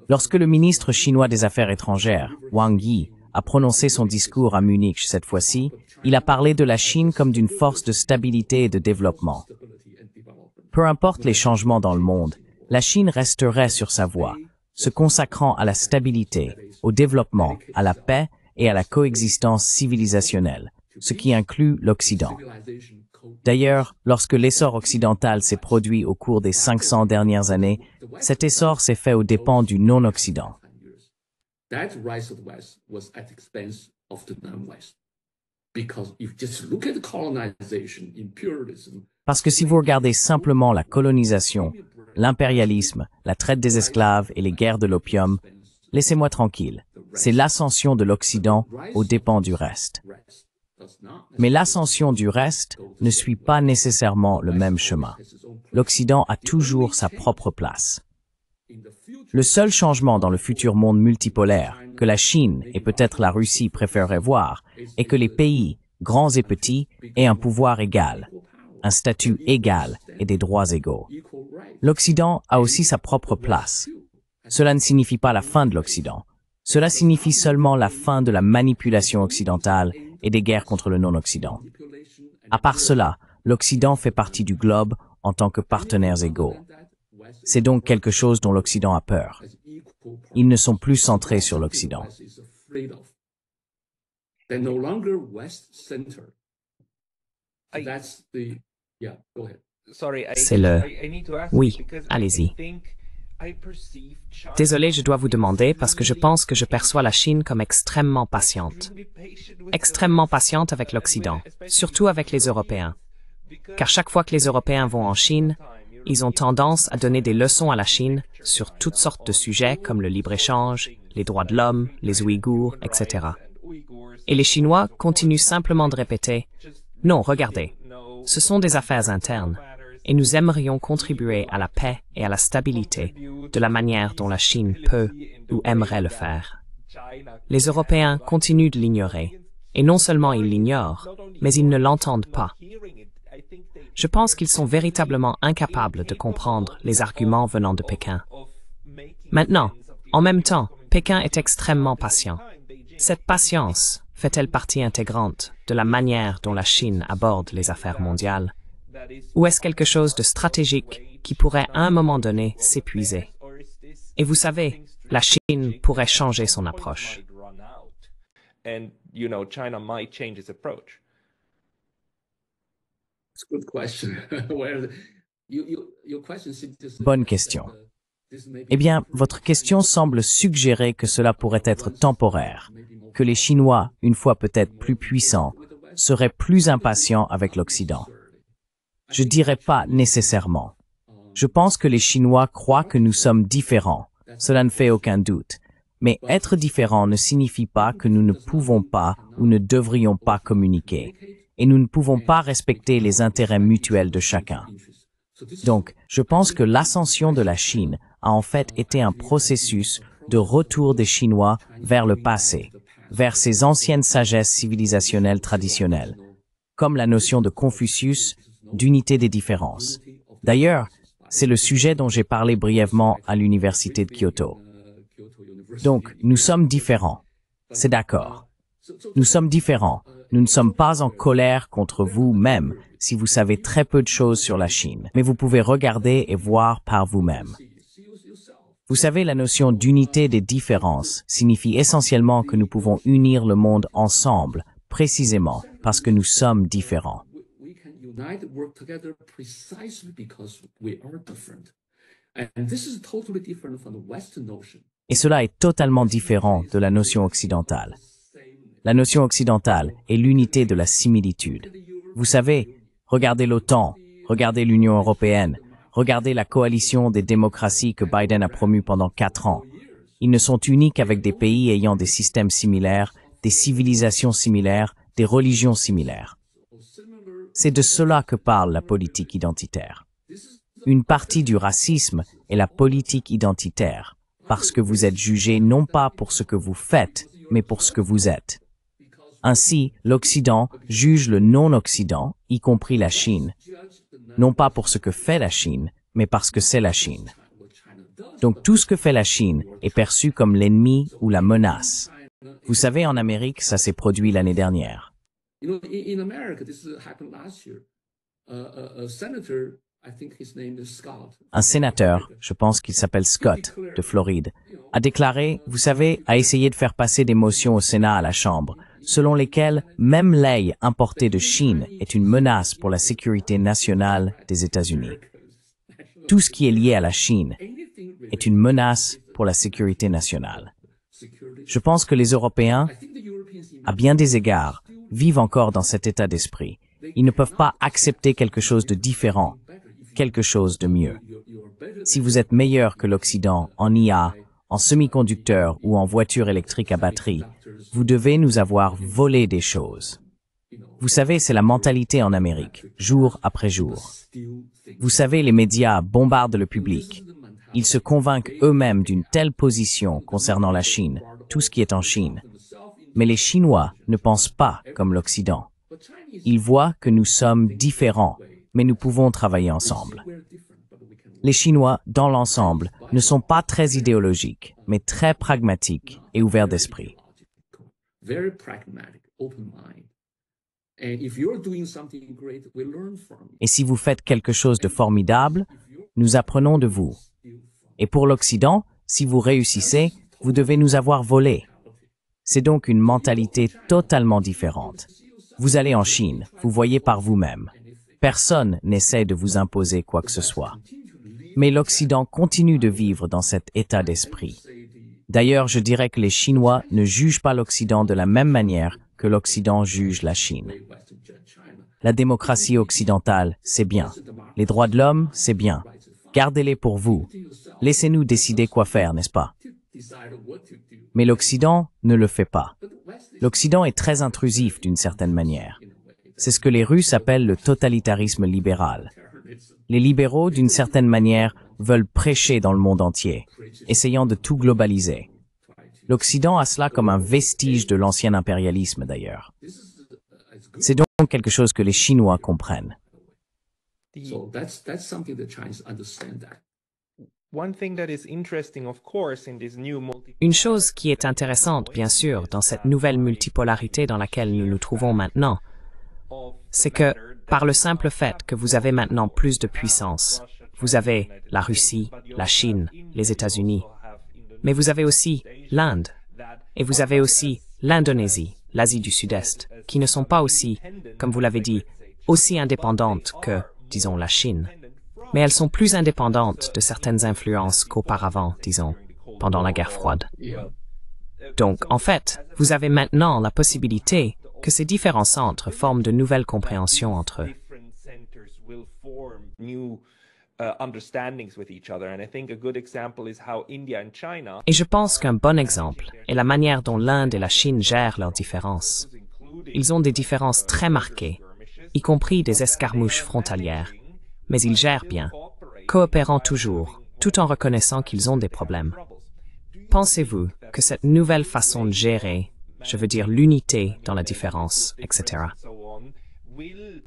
Lorsque le ministre chinois des Affaires étrangères, Wang Yi, a prononcé son discours à Munich cette fois-ci, il a parlé de la Chine comme d'une force de stabilité et de développement. Peu importe les changements dans le monde, la Chine resterait sur sa voie, se consacrant à la stabilité, au développement, à la paix et à la coexistence civilisationnelle, ce qui inclut l'Occident. D'ailleurs, lorsque l'essor occidental s'est produit au cours des 500 dernières années, cet essor s'est fait aux dépens du non-Occident. That rise of the West was at the expense of the non-West. Because if you just look at the colonization, imperialism, Parce que si vous regardez simplement la colonisation, l'impérialisme, la traite des esclaves et les guerres de l'opium, laissez-moi tranquille. C'est l'ascension de l'Occident aux dépens du reste. Mais l'ascension du reste ne suit pas nécessairement le même chemin. L'Occident a toujours sa propre place. Le seul changement dans le futur monde multipolaire que la Chine et peut-être la Russie préféreraient voir est que les pays, grands et petits, aient un pouvoir égal, un statut égal et des droits égaux. L'Occident a aussi sa propre place. Cela ne signifie pas la fin de l'Occident. Cela signifie seulement la fin de la manipulation occidentale et des guerres contre le non-Occident. À part cela, l'Occident fait partie du globe en tant que partenaires égaux. C'est donc quelque chose dont l'Occident a peur. Ils ne sont plus centrés sur l'Occident. they're no longer West-centered. That's the, yeah, go ahead. C'est le... Oui, allez-y. Désolé, je dois vous demander parce que je pense que je perçois la Chine comme extrêmement patiente. Extrêmement patiente avec l'Occident, surtout avec les Européens. Car chaque fois que les Européens vont en Chine, ils ont tendance à donner des leçons à la Chine sur toutes sortes de sujets comme le libre-échange, les droits de l'homme, les Ouïghours, etc. Et les Chinois continuent simplement de répéter « Non, regardez, ce sont des affaires internes, et nous aimerions contribuer à la paix et à la stabilité de la manière dont la Chine peut ou aimerait le faire. » Les Européens continuent de l'ignorer, et non seulement ils l'ignorent, mais ils ne l'entendent pas. Je pense qu'ils sont véritablement incapables de comprendre les arguments venant de Pékin. Maintenant, en même temps, Pékin est extrêmement patient. Cette patience fait-elle partie intégrante de la manière dont la Chine aborde les affaires mondiales? Ou est-ce quelque chose de stratégique qui pourrait à un moment donné s'épuiser? Et vous savez, la Chine pourrait changer son approche. It's a good question. Your question seems to Bonne question. Eh bien, votre question semble suggérer que cela pourrait être temporaire, que les Chinois, une fois peut-être plus puissants, seraient plus impatients avec l'Occident. Je dirais pas nécessairement. Je pense que les Chinois croient que nous sommes différents. Cela ne fait aucun doute. Mais être différent ne signifie pas que nous ne pouvons pas ou ne devrions pas communiquer. Et nous ne pouvons pas respecter les intérêts mutuels de chacun. Donc, je pense que l'ascension de la Chine a en fait été un processus de retour des Chinois vers le passé, vers ces anciennes sagesses civilisationnelles traditionnelles, comme la notion de Confucius, d'unité des différences. D'ailleurs, c'est le sujet dont j'ai parlé brièvement à l'université de Kyoto. Donc, nous sommes différents. C'est d'accord. Nous sommes différents. Nous ne sommes pas en colère contre vous-même si vous savez très peu de choses sur la Chine, mais vous pouvez regarder et voir par vous-même. Vous savez, la notion d'unité des différences signifie essentiellement que nous pouvons unir le monde ensemble, précisément parce que nous sommes différents. we can unite, work together precisely because we are different. And this is totally different from the Western notion Et cela est totalement différent de la notion occidentale. La notion occidentale est l'unité de la similitude. Vous savez, regardez l'OTAN, regardez l'Union européenne, regardez la coalition des démocraties que Biden a promue pendant 4 ans. Ils ne sont uniques avec des pays ayant des systèmes similaires, des civilisations similaires, des religions similaires. C'est de cela que parle la politique identitaire. Une partie du racisme est la politique identitaire, parce que vous êtes jugé non pas pour ce que vous faites, mais pour ce que vous êtes. Ainsi, l'Occident juge le non-Occident, y compris la Chine, non pas pour ce que fait la Chine, mais parce que c'est la Chine. Donc tout ce que fait la Chine est perçu comme l'ennemi ou la menace. Vous savez, en Amérique, ça s'est produit l'année dernière. In America, this happened last year. A senator, I think his name is Scott. Un sénateur, je pense qu'il s'appelle Scott, de Floride, a déclaré, vous savez, a essayé de faire passer des motions au Sénat à la Chambre, selon lesquelles même l'ail importé de Chine est une menace pour la sécurité nationale des États-Unis. Tout ce qui est lié à la Chine est une menace pour la sécurité nationale. Je pense que les Européens, à bien des égards, vivent encore dans cet état d'esprit. Ils ne peuvent pas accepter quelque chose de différent, quelque chose de mieux. Si vous êtes meilleur que l'Occident en IA, en semi-conducteurs ou en voitures électriques à batterie, vous devez nous avoir volé des choses. Vous savez, c'est la mentalité en Amérique, jour après jour. Vous savez, les médias bombardent le public. Ils se convainquent eux-mêmes d'une telle position concernant la Chine, tout ce qui est en Chine. Mais les Chinois ne pensent pas comme l'Occident. Ils voient que nous sommes différents, mais nous pouvons travailler ensemble. Les Chinois, dans l'ensemble, ne sont pas très idéologiques, mais très pragmatiques et ouverts d'esprit. Et si vous faites quelque chose de formidable, nous apprenons de vous. Et pour l'Occident, si vous réussissez, vous devez nous avoir volé. C'est donc une mentalité totalement différente. Vous allez en Chine, vous voyez par vous-même. Personne n'essaie de vous imposer quoi que ce soit. Mais l'Occident continue de vivre dans cet état d'esprit. D'ailleurs, je dirais que les Chinois ne jugent pas l'Occident de la même manière que l'Occident juge la Chine. La démocratie occidentale, c'est bien. Les droits de l'homme, c'est bien. Gardez-les pour vous. Laissez-nous décider quoi faire, n'est-ce pas? Mais l'Occident ne le fait pas. L'Occident est très intrusif d'une certaine manière. C'est ce que les Russes appellent le totalitarisme libéral. Les libéraux, d'une certaine manière, veulent prêcher dans le monde entier, essayant de tout globaliser. L'Occident a cela comme un vestige de l'ancien impérialisme, d'ailleurs. C'est donc quelque chose que les Chinois comprennent. So that's something the Chinese understand that. Une chose qui est intéressante, bien sûr, dans cette nouvelle multipolarité dans laquelle nous nous trouvons maintenant, c'est que, par le simple fait que vous avez maintenant plus de puissance, vous avez la Russie, la Chine, les États-Unis, mais vous avez aussi l'Inde, et vous avez aussi l'Indonésie, l'Asie du Sud-Est, qui ne sont pas aussi, comme vous l'avez dit, aussi indépendantes que, disons, la Chine. Mais elles sont plus indépendantes de certaines influences qu'auparavant, disons, pendant la guerre froide. Donc, en fait, vous avez maintenant la possibilité que ces différents centres forment de nouvelles compréhensions entre eux. Et je pense qu'un bon exemple est la manière dont l'Inde et la Chine gèrent leurs différences. Ils ont des différences très marquées, y compris des escarmouches frontalières, mais ils gèrent bien, coopérant toujours, tout en reconnaissant qu'ils ont des problèmes. Pensez-vous que cette nouvelle façon de gérer, je veux dire l'unité dans la différence, etc.,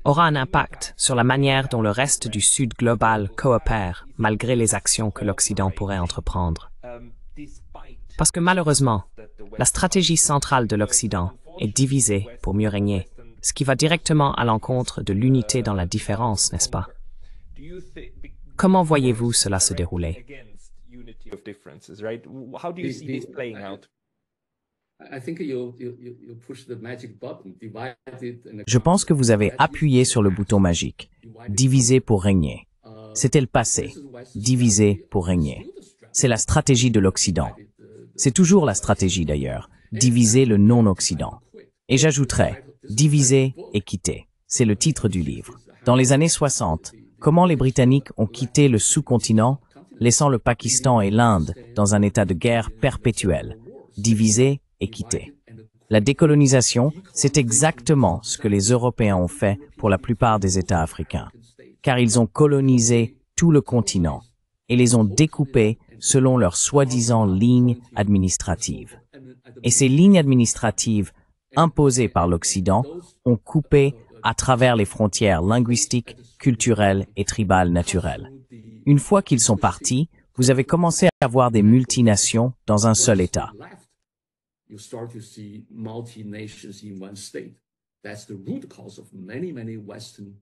aura un impact sur la manière dont le reste du Sud global coopère malgré les actions que l'Occident pourrait entreprendre? Parce que malheureusement, la stratégie centrale de l'Occident est diviser pour mieux régner, ce qui va directement à l'encontre de l'unité dans la différence, n'est-ce pas? Comment voyez-vous cela se dérouler? Je pense que vous avez appuyé sur le bouton magique. Diviser pour régner. C'était le passé. Diviser pour régner. C'est la stratégie de l'Occident. C'est toujours la stratégie d'ailleurs, diviser le non-Occident. Et j'ajouterais, diviser et quitter. C'est le titre du livre. Dans les années 60, comment les Britanniques ont quitté le sous-continent, laissant le Pakistan et l'Inde dans un état de guerre perpétuel, diviser et quitter. La décolonisation, c'est exactement ce que les Européens ont fait pour la plupart des États africains, car ils ont colonisé tout le continent et les ont découpés selon leurs soi-disant lignes administratives. Et ces lignes administratives, imposées par l'Occident, ont coupé à travers les frontières linguistiques, culturelles et tribales naturelles. Une fois qu'ils sont partis, vous avez commencé à avoir des multinations dans un seul État. You start to see multi-nations in one state. That's the root cause of many Western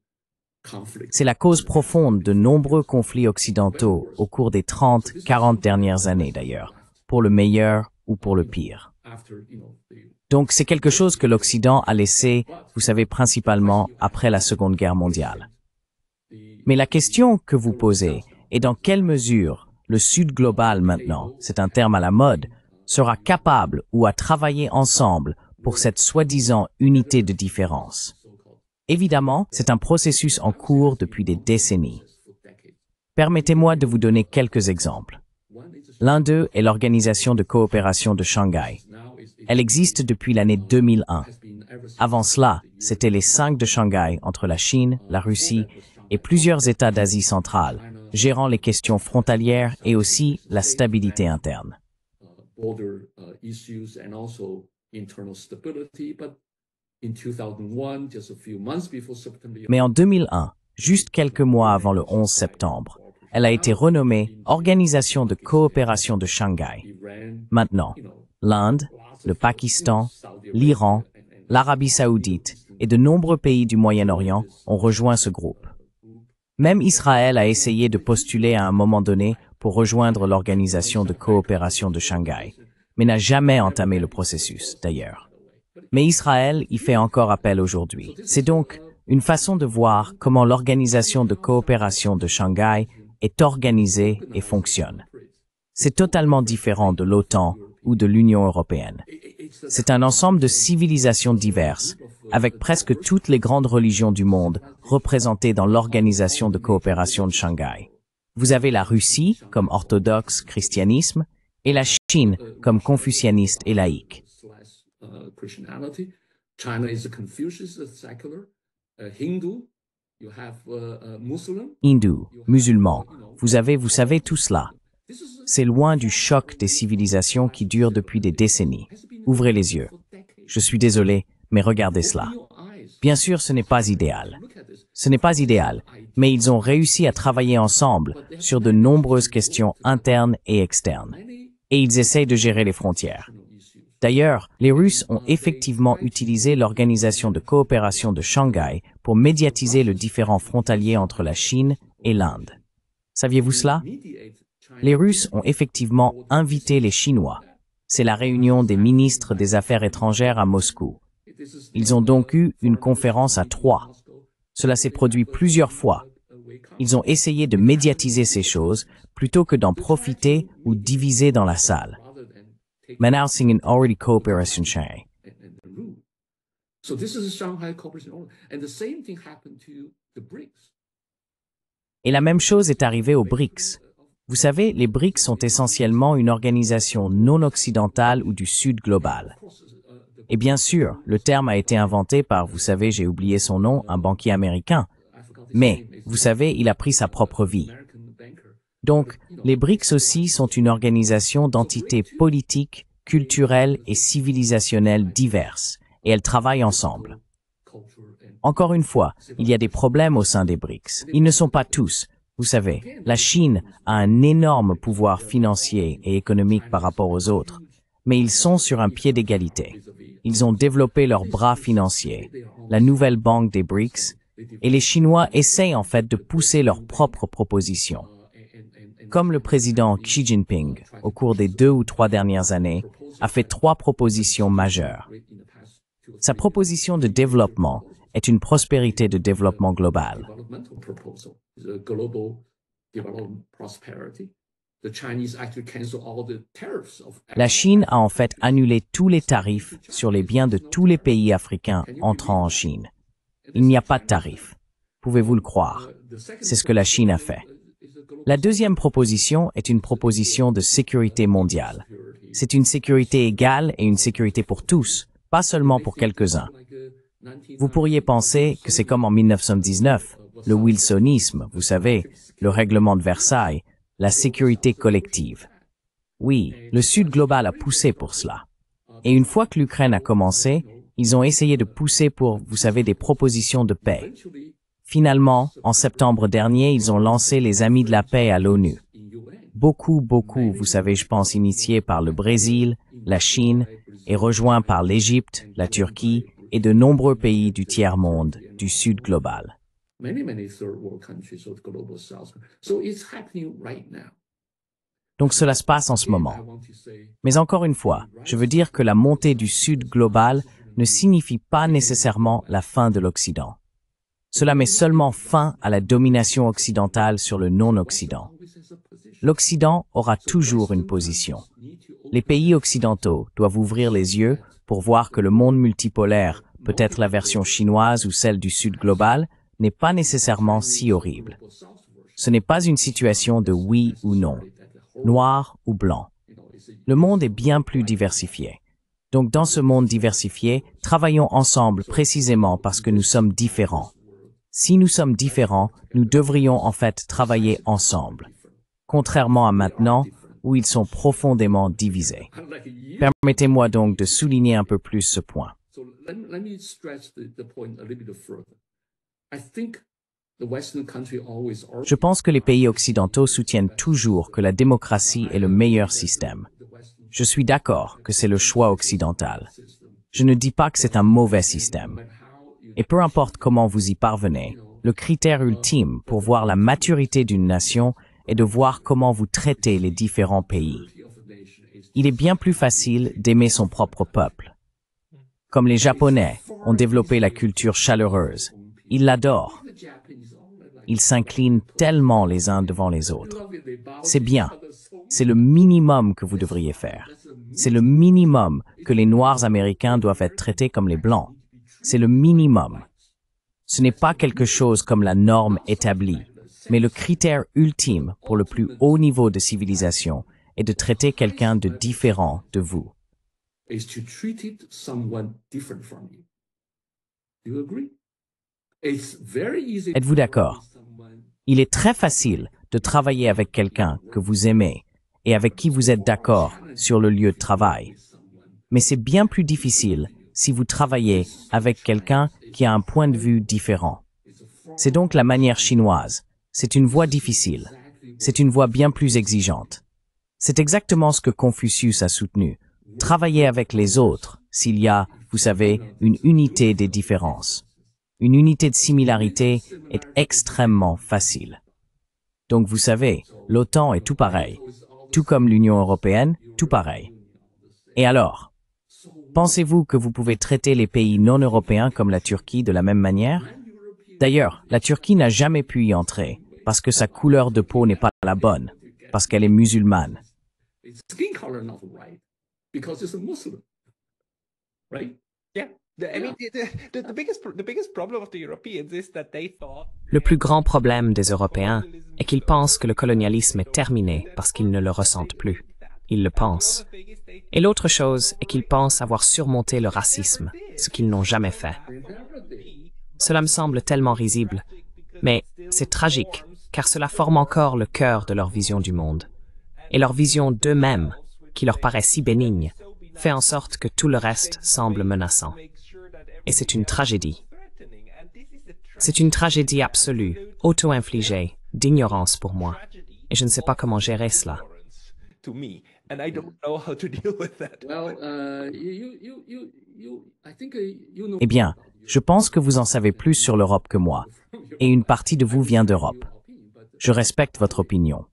conflicts. C'est la cause profonde de nombreux conflits occidentaux au cours des 30-40 dernières années d'ailleurs, pour le meilleur ou pour le pire. Donc c'est quelque chose que l'Occident a laissé, vous savez, principalement après la Seconde Guerre mondiale. Mais la question que vous posez est dans quelle mesure le Sud global maintenant, c'est un terme à la mode, sera capable ou à travailler ensemble pour cette soi-disant unité de différence. Évidemment, c'est un processus en cours depuis des décennies. Permettez-moi de vous donner quelques exemples. L'un d'eux est l'Organisation de coopération de Shanghai. Elle existe depuis l'année 2001. Avant cela, c'était les 5 de Shanghai entre la Chine, la Russie et plusieurs États d'Asie centrale, gérant les questions frontalières et aussi la stabilité interne. Border issues and also internal stability, but in 2001, just a few months before September. Mais en 2001, juste quelques mois avant le 11 septembre, elle a été renommée Organisation de coopération de Shanghai. Maintenant, l'Inde, le Pakistan, l'Iran, l'Arabie saoudite et de nombreux pays du Moyen-Orient ont rejoint ce groupe. Même Israël a essayé de postuler à un moment donné pour rejoindre l'Organisation de coopération de Shanghai, mais n'a jamais entamé le processus, d'ailleurs. Mais Israël y fait encore appel aujourd'hui. C'est donc une façon de voir comment l'Organisation de coopération de Shanghai est organisée et fonctionne. C'est totalement différent de l'OTAN ou de l'Union européenne. C'est un ensemble de civilisations diverses, avec presque toutes les grandes religions du monde représentées dans l'Organisation de coopération de Shanghai. Vous avez la Russie comme orthodoxe christianisme et la Chine comme confucianiste et laïque. Hindou, musulman, vous savez tout cela. C'est loin du choc des civilisations qui dure depuis des décennies. Ouvrez les yeux. Je suis désolé, mais regardez cela. Bien sûr, ce n'est pas idéal. Ce n'est pas idéal, mais ils ont réussi à travailler ensemble sur de nombreuses questions internes et externes. Et ils essayent de gérer les frontières. D'ailleurs, les Russes ont effectivement utilisé l'Organisation de coopération de Shanghai pour médiatiser le différend frontalier entre la Chine et l'Inde. Saviez-vous cela? Les Russes ont effectivement invité les Chinois. C'est la réunion des ministres des Affaires étrangères à Moscou. Ils ont donc eu une conférence à 3. Cela s'est produit plusieurs fois. Ils ont essayé de médiatiser ces choses plutôt que d'en profiter ou diviser dans la salle. Announcing an already cooperation Shanghai. So this is Shanghai Cooperation Order. And the same thing happened to the BRICS. Et la même chose est arrivée aux BRICS. Vous savez, les BRICS sont essentiellement une organisation non occidentale ou du Sud global. Et bien sûr, le terme a été inventé par, vous savez, j'ai oublié son nom, un banquier américain. Mais, vous savez, il a pris sa propre vie. Donc, les BRICS aussi sont une organisation d'entités politiques, culturelles et civilisationnelles diverses, et elles travaillent ensemble. Encore une fois, il y a des problèmes au sein des BRICS. Ils ne sont pas tous. Vous savez, la Chine a un énorme pouvoir financier et économique par rapport aux autres, mais ils sont sur un pied d'égalité. Ils ont développé leurs bras financiers, la nouvelle banque des BRICS, et les Chinois essayent en fait de pousser leurs propres propositions. Comme le président Xi Jinping, au cours des 2 ou 3 dernières années, a fait 3 propositions majeures. Sa proposition de développement est une prospérité de développement global. La Chine a en fait annulé tous les tarifs sur les biens de tous les pays africains entrant en Chine. Il n'y a pas de tarifs. Pouvez-vous le croire? C'est ce que la Chine a fait. La deuxième proposition est une proposition de sécurité mondiale. C'est une sécurité égale et une sécurité pour tous, pas seulement pour quelques-uns. Vous pourriez penser que c'est comme en 1919, le wilsonisme, vous savez, le règlement de Versailles, la sécurité collective. Oui, le Sud global a poussé pour cela. Et une fois que l'Ukraine a commencé, ils ont essayé de pousser pour, vous savez, des propositions de paix. Finalement, en septembre dernier, ils ont lancé les Amis de la paix à l'ONU. Beaucoup, vous savez, je pense, initiés par le Brésil, la Chine, et rejoints par l'Égypte, la Turquie et de nombreux pays du tiers-monde, du Sud global. Donc cela se passe en ce moment. Mais encore une fois, je veux dire que la montée du Sud global ne signifie pas nécessairement la fin de l'Occident. Cela met seulement fin à la domination occidentale sur le non-Occident. L'Occident aura toujours une position. Les pays occidentaux doivent ouvrir les yeux pour voir que le monde multipolaire, peut-être la version chinoise ou celle du Sud global, n'est pas nécessairement si horrible. Ce n'est pas une situation de oui ou non, noir ou blanc. Le monde est bien plus diversifié. Donc dans ce monde diversifié, travaillons ensemble précisément parce que nous sommes différents. Si nous sommes différents, nous devrions en fait travailler ensemble, contrairement à maintenant où ils sont profondément divisés. Permettez-moi donc de souligner un peu plus ce point. Je pense que les pays occidentaux soutiennent toujours que la démocratie est le meilleur système. Je suis d'accord que c'est le choix occidental. Je ne dis pas que c'est un mauvais système. Et peu importe comment vous y parvenez, le critère ultime pour voir la maturité d'une nation est de voir comment vous traitez les différents pays. Il est bien plus facile d'aimer son propre peuple. Comme les Japonais ont développé la culture chaleureuse, ils l'adorent. Ils s'inclinent tellement les uns devant les autres. C'est bien. C'est le minimum que vous devriez faire. C'est le minimum que les Noirs américains doivent être traités comme les Blancs. C'est le minimum. Ce n'est pas quelque chose comme la norme établie, mais le critère ultime pour le plus haut niveau de civilisation est de traiter quelqu'un de différent de vous. Êtes-vous d'accord? Il est très facile de travailler avec quelqu'un que vous aimez et avec qui vous êtes d'accord sur le lieu de travail. Mais c'est bien plus difficile si vous travaillez avec quelqu'un qui a un point de vue différent. C'est donc la manière chinoise. C'est une voie difficile. C'est une voie bien plus exigeante. C'est exactement ce que Confucius a soutenu. Travailler avec les autres s'il y a, vous savez, une unité des différences. Une unité de similarité est extrêmement facile. Donc vous savez, l'OTAN est tout pareil. Tout comme l'Union européenne, tout pareil. Et alors, pensez-vous que vous pouvez traiter les pays non européens comme la Turquie de la même manière? D'ailleurs, la Turquie n'a jamais pu y entrer parce que sa couleur de peau n'est pas la bonne, parce qu'elle est musulmane. Le plus grand problème des Européens est qu'ils pensent que le colonialisme est terminé parce qu'ils ne le ressentent plus. Ils le pensent. Et l'autre chose est qu'ils pensent avoir surmonté le racisme, ce qu'ils n'ont jamais fait. Cela me semble tellement risible, mais c'est tragique, car cela forme encore le cœur de leur vision du monde. Et leur vision d'eux-mêmes, qui leur paraît si bénigne, fait en sorte que tout le reste semble menaçant. Et c'est une tragédie. C'est une tragédie absolue, auto-infligée, d'ignorance pour moi. Et je ne sais pas comment gérer cela. Eh bien, je pense que vous en savez plus sur l'Europe que moi, et une partie de vous vient d'Europe. Je respecte votre opinion.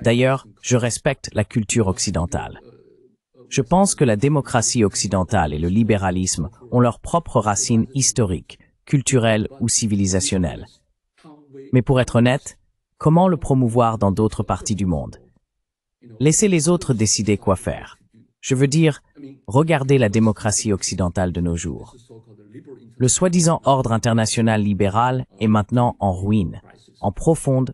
D'ailleurs, je respecte la culture occidentale. Je pense que la démocratie occidentale et le libéralisme ont leurs propres racines historiques, culturelles ou civilisationnelles. Mais pour être honnête, comment le promouvoir dans d'autres parties du monde? Laissez les autres décider quoi faire. Je veux dire, regardez la démocratie occidentale de nos jours. Le soi-disant ordre international libéral est maintenant en ruine, en profonde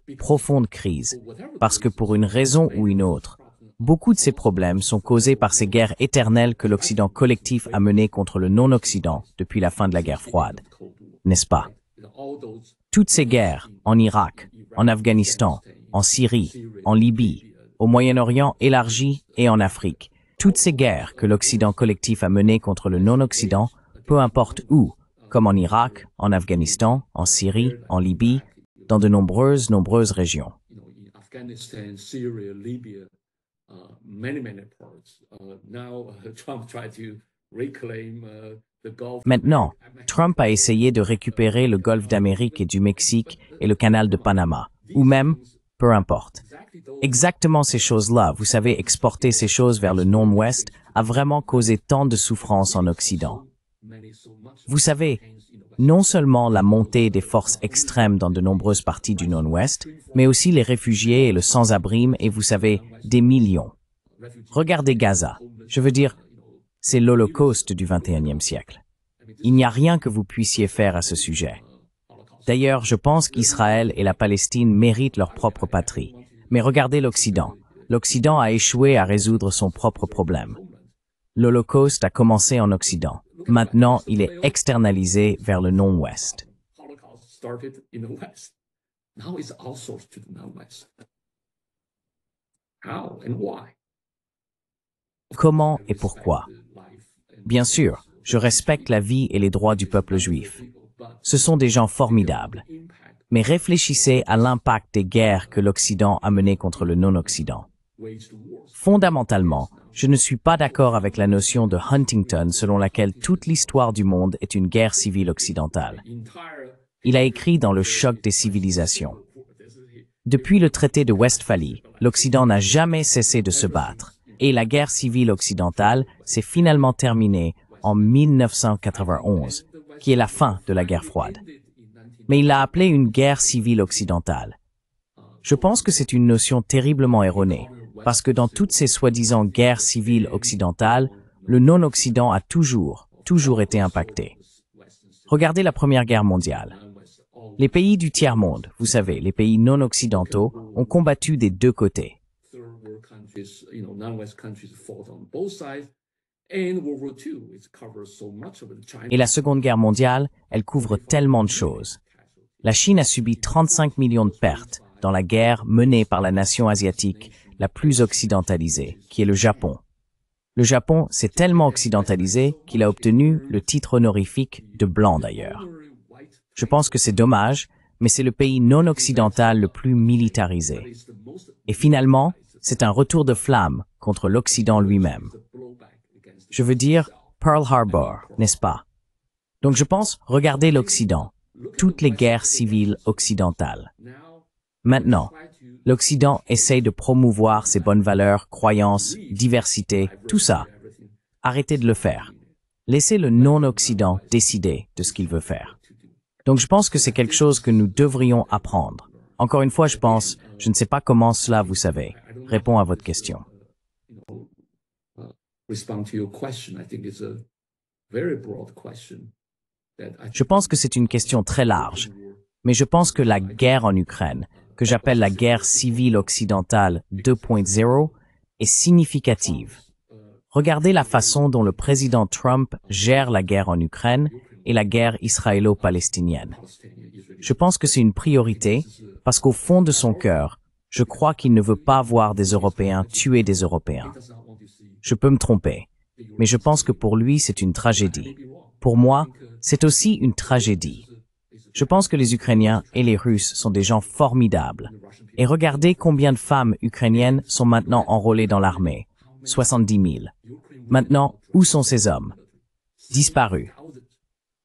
crise, parce que pour une raison ou une autre, beaucoup de ces problèmes sont causés par ces guerres éternelles que l'Occident collectif a menées contre le non-Occident depuis la fin de la guerre froide, n'est-ce pas? Toutes ces guerres, en Irak, en Afghanistan, en Syrie, en Libye, au Moyen-Orient élargi et en Afrique, toutes ces guerres que l'Occident collectif a menées contre le non-Occident, peu importe où, comme en Irak, en Afghanistan, en Syrie, en Libye, dans de nombreuses régions. Maintenant, Trump a essayé de récupérer le golfe d'Amérique et du Mexique et le canal de Panama, ou même, peu importe. Exactement ces choses-là, vous savez, exporter ces choses vers le non-ouest a vraiment causé tant de souffrance en Occident. Vous savez, non seulement la montée des forces extrêmes dans de nombreuses parties du non-ouest, mais aussi les réfugiés et le sans-abrisme et vous savez, des millions. Regardez Gaza, je veux dire, c'est l'Holocauste du XXIe siècle. Il n'y a rien que vous puissiez faire à ce sujet. D'ailleurs, je pense qu'Israël et la Palestine méritent leur propre patrie. Mais regardez l'Occident. L'Occident a échoué à résoudre son propre problème. L'Holocauste a commencé en Occident. Maintenant, il est externalisé vers le non-ouest. Comment et pourquoi? Bien sûr, je respecte la vie et les droits du peuple juif. Ce sont des gens formidables. Mais réfléchissez à l'impact des guerres que l'Occident a menées contre le non-Occident. Fondamentalement, je ne suis pas d'accord avec la notion de Huntington selon laquelle toute l'histoire du monde est une guerre civile occidentale. Il a écrit dans Le choc des civilisations. Depuis le traité de Westphalie, l'Occident n'a jamais cessé de se battre, et la guerre civile occidentale s'est finalement terminée en 1991, qui est la fin de la guerre froide. Mais il l'a appelée une guerre civile occidentale. Je pense que c'est une notion terriblement erronée, parce que dans toutes ces soi-disant guerres civiles occidentales, le non-Occident a toujours été impacté. Regardez la Première Guerre mondiale. Les pays du tiers-monde, vous savez, les pays non-occidentaux, ont combattu des deux côtés. Et la Seconde Guerre mondiale, elle couvre tellement de choses. La Chine a subi 35 millions de pertes dans la guerre menée par la nation asiatique la plus occidentalisée, qui est le Japon. Le Japon s'est tellement occidentalisé qu'il a obtenu le titre honorifique de blanc d'ailleurs. Je pense que c'est dommage, mais c'est le pays non occidental le plus militarisé. Et finalement, c'est un retour de flamme contre l'Occident lui-même. Je veux dire Pearl Harbor, n'est-ce pas? Donc je pense, regardez l'Occident, toutes les guerres civiles occidentales. Maintenant, l'Occident essaye de promouvoir ses bonnes valeurs, croyances, diversité, tout ça. Arrêtez de le faire. Laissez le non-Occident décider de ce qu'il veut faire. Donc je pense que c'est quelque chose que nous devrions apprendre. Encore une fois, je ne sais pas comment cela, vous savez, répond à votre question. Je pense que c'est une question très large, mais je pense que la guerre en Ukraine, que j'appelle la guerre civile occidentale 2.0, est significative. Regardez la façon dont le président Trump gère la guerre en Ukraine et la guerre israélo-palestinienne. Je pense que c'est une priorité parce qu'au fond de son cœur, je crois qu'il ne veut pas voir des Européens tuer des Européens. Je peux me tromper, mais je pense que pour lui, c'est une tragédie. Pour moi, c'est aussi une tragédie. Je pense que les Ukrainiens et les Russes sont des gens formidables. Et regardez combien de femmes ukrainiennes sont maintenant enrôlées dans l'armée. 70 000. Maintenant, où sont ces hommes? Disparus.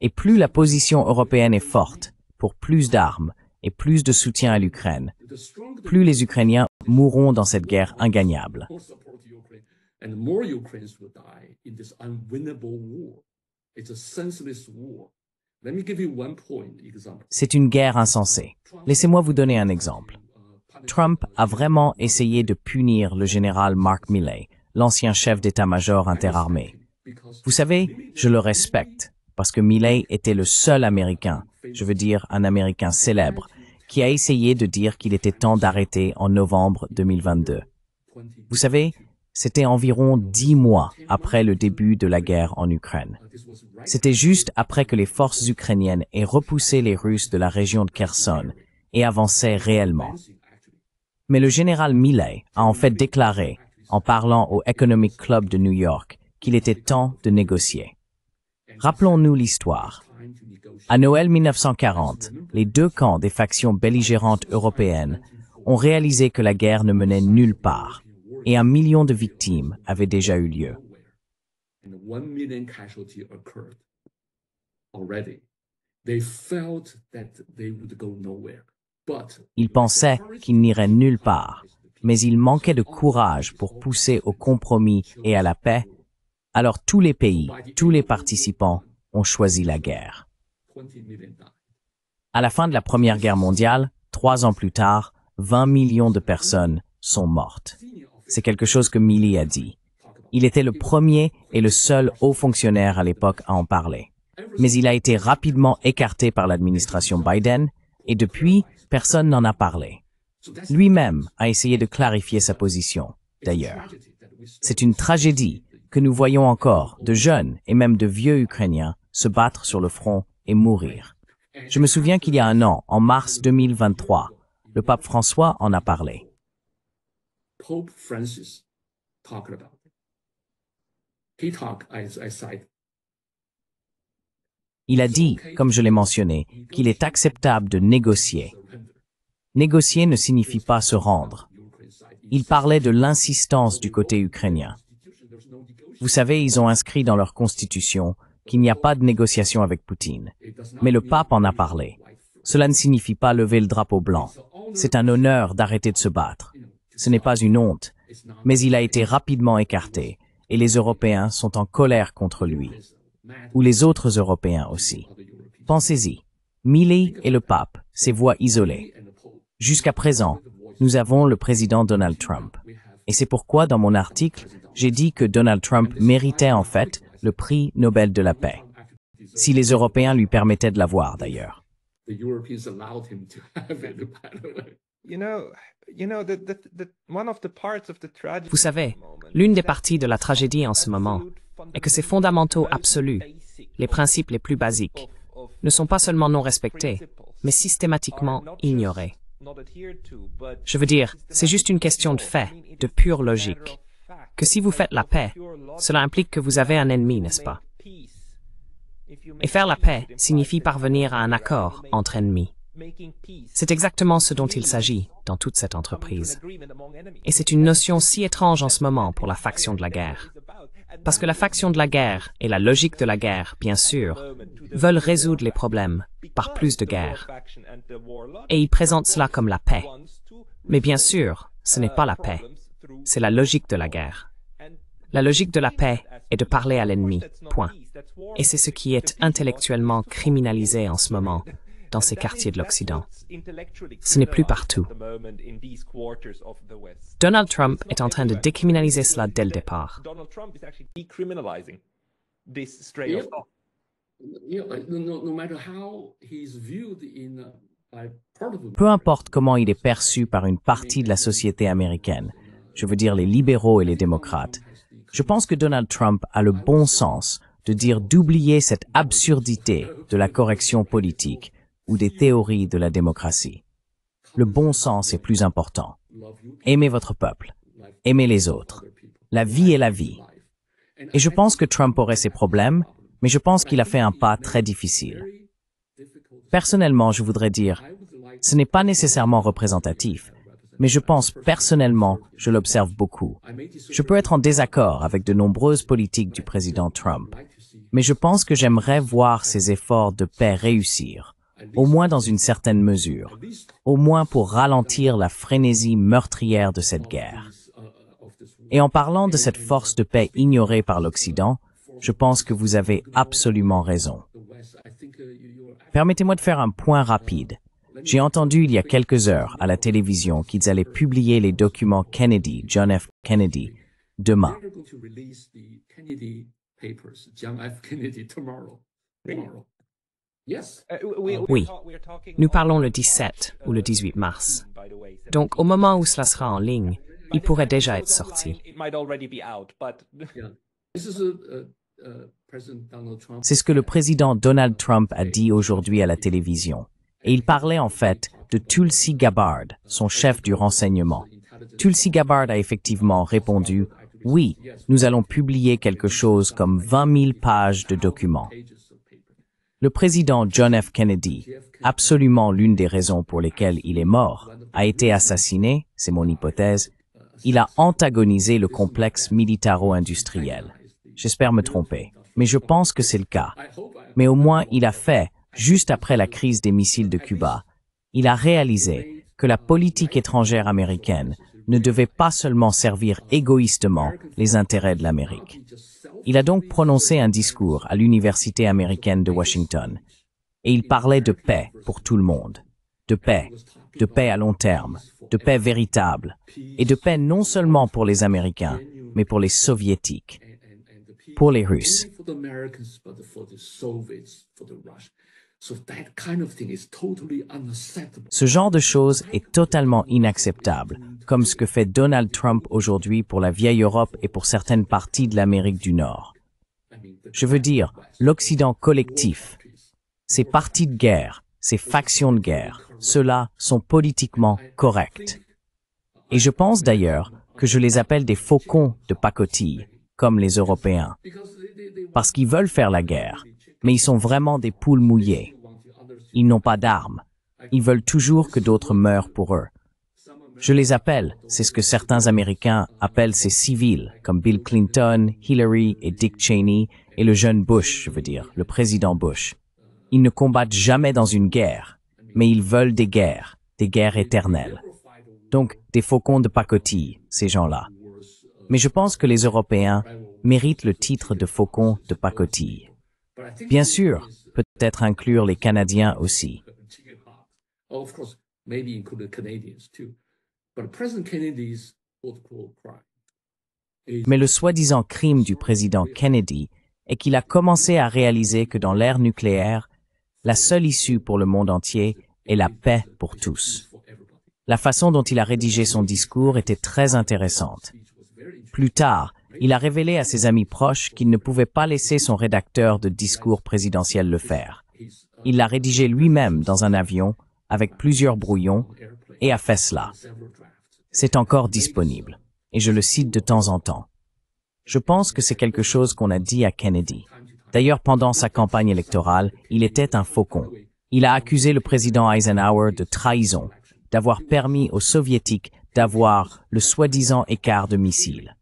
Et plus la position européenne est forte, pour plus d'armes et plus de soutien à l'Ukraine, plus les Ukrainiens mourront dans cette guerre ingagnable. C'est une guerre insensée. Laissez-moi vous donner un exemple. Trump a vraiment essayé de punir le général Mark Milley, l'ancien chef d'état-major interarmé. Vous savez, je le respecte, parce que Milley était le seul Américain, je veux dire un Américain célèbre, qui a essayé de dire qu'il était temps d'arrêter en novembre 2022. Vous savez, c'était environ 10 mois après le début de la guerre en Ukraine. C'était juste après que les forces ukrainiennes aient repoussé les Russes de la région de Kherson et avançaient réellement. Mais le général Milley a en fait déclaré, en parlant au Economic Club de New York, qu'il était temps de négocier. Rappelons-nous l'histoire. À Noël 1940, les deux camps des factions belligérantes européennes ont réalisé que la guerre ne menait nulle part, et 1 million de victimes avaient déjà eu lieu. Ils pensaient qu'ils n'iraient nulle part, mais il manquait de courage pour pousser au compromis et à la paix. Alors tous les pays, tous les participants ont choisi la guerre. À la fin de la Première Guerre mondiale, 3 ans plus tard, 20 millions de personnes sont mortes. C'est quelque chose que Milley a dit. Il était le premier et le seul haut fonctionnaire à l'époque à en parler. Mais il a été rapidement écarté par l'administration Biden et depuis, personne n'en a parlé. Lui-même a essayé de clarifier sa position, d'ailleurs. C'est une tragédie que nous voyons encore de jeunes et même de vieux Ukrainiens se battre sur le front et mourir. Je me souviens qu'il y a 1 an, en mars 2023, le pape François en a parlé. Pope Francis talked about it. He talked, I cite. Il a dit, comme je l'ai mentionné, qu'il est acceptable de négocier. Négocier ne signifie pas se rendre. Il parlait de l'insistance du côté ukrainien. Vous savez, ils ont inscrit dans leur constitution qu'il n'y a pas de négociation avec Poutine. Mais le pape en a parlé. Cela ne signifie pas lever le drapeau blanc. C'est un honneur d'arrêter de se battre. Ce n'est pas une honte, mais il a été rapidement écarté et les Européens sont en colère contre lui. Ou les autres Européens aussi. Pensez-y, Milley et le pape, ces voix isolées. Jusqu'à présent, nous avons le président Donald Trump. Et c'est pourquoi, dans mon article, j'ai dit que Donald Trump méritait en fait le prix Nobel de la paix. Si les Européens lui permettaient de l'avoir, d'ailleurs. Vous savez, l'une des parties de la tragédie en ce moment est que ces fondamentaux absolus, les principes les plus basiques, ne sont pas seulement non respectés, mais systématiquement ignorés. Je veux dire, c'est juste une question de fait, de pure logique. Que si vous faites la paix, cela implique que vous avez un ennemi, n'est-ce pas? Et faire la paix signifie parvenir à un accord entre ennemis. C'est exactement ce dont il s'agit dans toute cette entreprise. Et c'est une notion si étrange en ce moment pour la faction de la guerre. Parce que la faction de la guerre et la logique de la guerre, bien sûr, veulent résoudre les problèmes par plus de guerre. Et ils présentent cela comme la paix. Mais bien sûr, ce n'est pas la paix. C'est la logique de la guerre. La logique de la paix est de parler à l'ennemi, point. Et c'est ce qui est intellectuellement criminalisé en ce moment dans ces quartiers de l'Occident. Ce n'est plus partout. Donald Trump est en train de décriminaliser cela dès le départ. Peu importe comment il est perçu par une partie de la société américaine, je veux dire les libéraux et les démocrates, je pense que Donald Trump a le bon sens de dire d'oublier cette absurdité de la correction politique ou des théories de la démocratie. Le bon sens est plus important. Aimez votre peuple. Aimez les autres. La vie est la vie. Et je pense que Trump aurait ses problèmes, mais je pense qu'il a fait un pas très difficile. Personnellement, je voudrais dire, ce n'est pas nécessairement représentatif, mais je pense personnellement, je l'observe beaucoup. Je peux être en désaccord avec de nombreuses politiques du président Trump, mais je pense que j'aimerais voir ses efforts de paix réussir, au moins dans une certaine mesure, au moins pour ralentir la frénésie meurtrière de cette guerre. Et en parlant de cette force de paix ignorée par l'Occident, je pense que vous avez absolument raison. Permettez-moi de faire un point rapide. J'ai entendu il y a quelques heures à la télévision qu'ils allaient publier les documents Kennedy, John F. Kennedy, demain. They're going to release the Kennedy papers, John F. Kennedy tomorrow. Yes. Oui, nous parlons le 17 ou le 18 mars. Donc, au moment où cela sera en ligne, il pourrait déjà être sorti. Yeah. This is President Donald Trump. C'est ce que le président Donald Trump a dit aujourd'hui à la télévision. Et il parlait en fait de Tulsi Gabbard, son chef du renseignement. Tulsi Gabbard a effectivement répondu « Oui, nous allons publier quelque chose comme 20 000 pages de documents ». Le président John F. Kennedy, absolument l'une des raisons pour lesquelles il est mort, a été assassiné, c'est mon hypothèse. Il a antagonisé le complexe militaro-industriel. J'espère me tromper, mais je pense que c'est le cas. Mais au moins, il a fait, juste après la crise des missiles de Cuba, il a réalisé que la politique étrangère américaine ne devait pas seulement servir égoïstement les intérêts de l'Amérique. Il a donc prononcé un discours à l'Université américaine de Washington, et il parlait de paix pour tout le monde, de paix à long terme, de paix véritable, et de paix non seulement pour les Américains, mais pour les Soviétiques, pour les Russes. For the Americans, but for the Soviets, for the Russians. So that kind of thing is totally unacceptable. Ce genre de choses est totalement inacceptable, comme ce que fait Donald Trump aujourd'hui pour la vieille Europe et pour certaines parties de l'Amérique du Nord. Je veux dire, l'Occident collectif, ces partis de guerre, ces factions de guerre, ceux-là sont politiquement corrects. Et je pense d'ailleurs que je les appelle des faucons de pacotille, comme les Européens, parce qu'ils veulent faire la guerre, mais ils sont vraiment des poules mouillées. Ils n'ont pas d'armes. Ils veulent toujours que d'autres meurent pour eux. Je les appelle, c'est ce que certains Américains appellent ces civils, comme Bill Clinton, Hillary et Dick Cheney, et le jeune Bush, je veux dire, le président Bush. Ils ne combattent jamais dans une guerre, mais ils veulent des guerres éternelles. Donc, des faucons de pacotille, ces gens-là. Mais je pense que les Européens méritent le titre de faucons de pacotille. Bien sûr, peut-être inclure les Canadiens aussi. Of course, maybe include the Canadians too. But President Kennedy's quote-unquote crime. Mais le soi-disant crime du président Kennedy est qu'il a commencé à réaliser que dans l'ère nucléaire, la seule issue pour le monde entier est la paix pour tous. La façon dont il a rédigé son discours était très intéressante. Plus tard, il a révélé à ses amis proches qu'il ne pouvait pas laisser son rédacteur de discours présidentiel le faire. Il l'a rédigé lui-même dans un avion, avec plusieurs brouillons, et a fait cela. C'est encore disponible, et je le cite de temps en temps. Je pense que c'est quelque chose qu'on a dit à Kennedy. D'ailleurs, pendant sa campagne électorale, il était un faucon. Il a accusé le président Eisenhower de trahison, d'avoir permis aux Soviétiques d'avoir le soi-disant écart de missiles.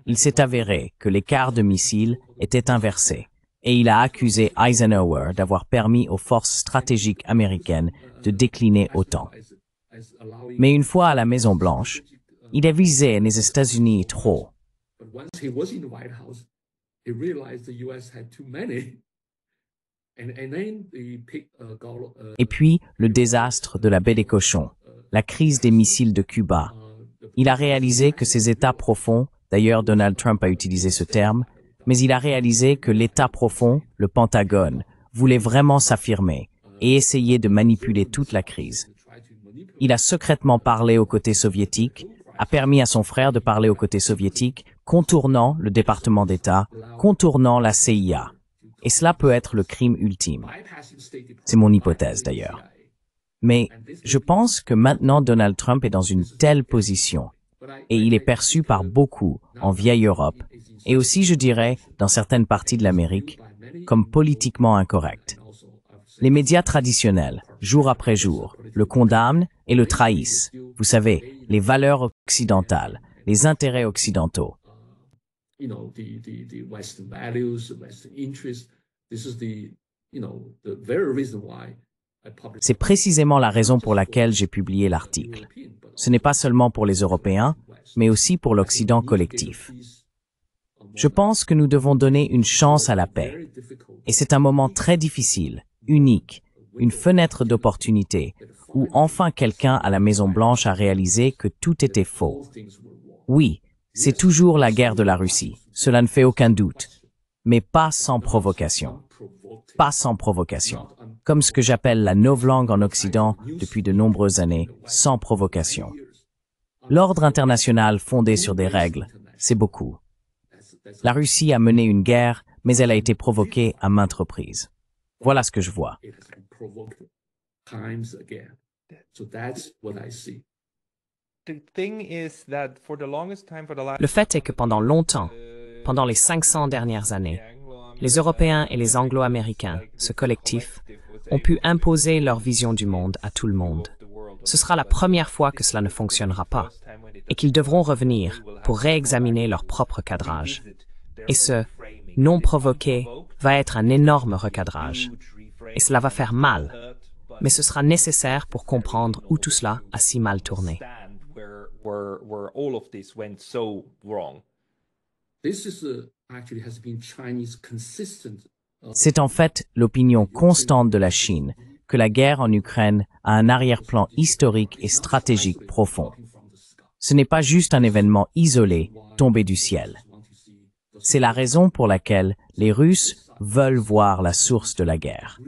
Il s'est avéré que l'écart de missiles était inversé, et il a accusé Eisenhower d'avoir permis aux forces stratégiques américaines de décliner autant. Mais une fois à la Maison-Blanche, il a visé les États-Unis trop. But once he was in the White House, he realized the U.S. had too many. And then he picked Et puis, le désastre de la baie des Cochons, la crise des missiles de Cuba. Il a réalisé que ces États profonds, d'ailleurs Donald Trump a utilisé ce terme, mais il a réalisé que l'État profond, le Pentagone, voulait vraiment s'affirmer et essayer de manipuler toute la crise. Il a secrètement parlé aux côtés soviétiques, a permis à son frère de parler aux côtés soviétiques, contournant le département d'État, contournant la CIA. Et cela peut être le crime ultime. C'est mon hypothèse d'ailleurs. Mais je pense que maintenant Donald Trump est dans une telle position, et il est perçu par beaucoup en vieille Europe, et aussi je dirais dans certaines parties de l'Amérique, comme politiquement incorrect. Les médias traditionnels, jour après jour, le condamnent et le trahissent. Vous savez, les valeurs occidentales, les intérêts occidentaux. you know, the Western values, the Western interests. This is the very reason why I published. C'est précisément la raison pour laquelle j'ai publié l'article. Ce n'est pas seulement pour les Européens, mais aussi pour l'Occident collectif. Je pense que nous devons donner une chance à la paix. Et c'est un moment très difficile, unique, une fenêtre d'opportunité, où enfin quelqu'un à la Maison-Blanche a réalisé que tout était faux. Oui, c'est toujours la guerre de la Russie, cela ne fait aucun doute, mais pas sans provocation. Pas sans provocation. Comme ce que j'appelle la novlangue en Occident depuis de nombreuses années, sans provocation. L'ordre international fondé sur des règles, c'est beaucoup. La Russie a mené une guerre, mais elle a été provoquée à maintes reprises. Voilà ce que je vois. Le fait est que pendant longtemps, pendant les 500 dernières années, les Européens et les Anglo-Américains, ce collectif, ont pu imposer leur vision du monde à tout le monde. Ce sera la première fois que cela ne fonctionnera pas, et qu'ils devront revenir pour réexaminer leur propre cadrage. Et ce, non provoqué, va être un énorme recadrage. Et cela va faire mal, mais ce sera nécessaire pour comprendre où tout cela a si mal tourné. C'est en fait l'opinion constante de la Chine que la guerre en Ukraine a un arrière-plan historique et stratégique profond. Ce n'est pas juste un événement isolé, tombé du ciel. C'est la raison pour laquelle les Russes veulent voir la source de la guerre.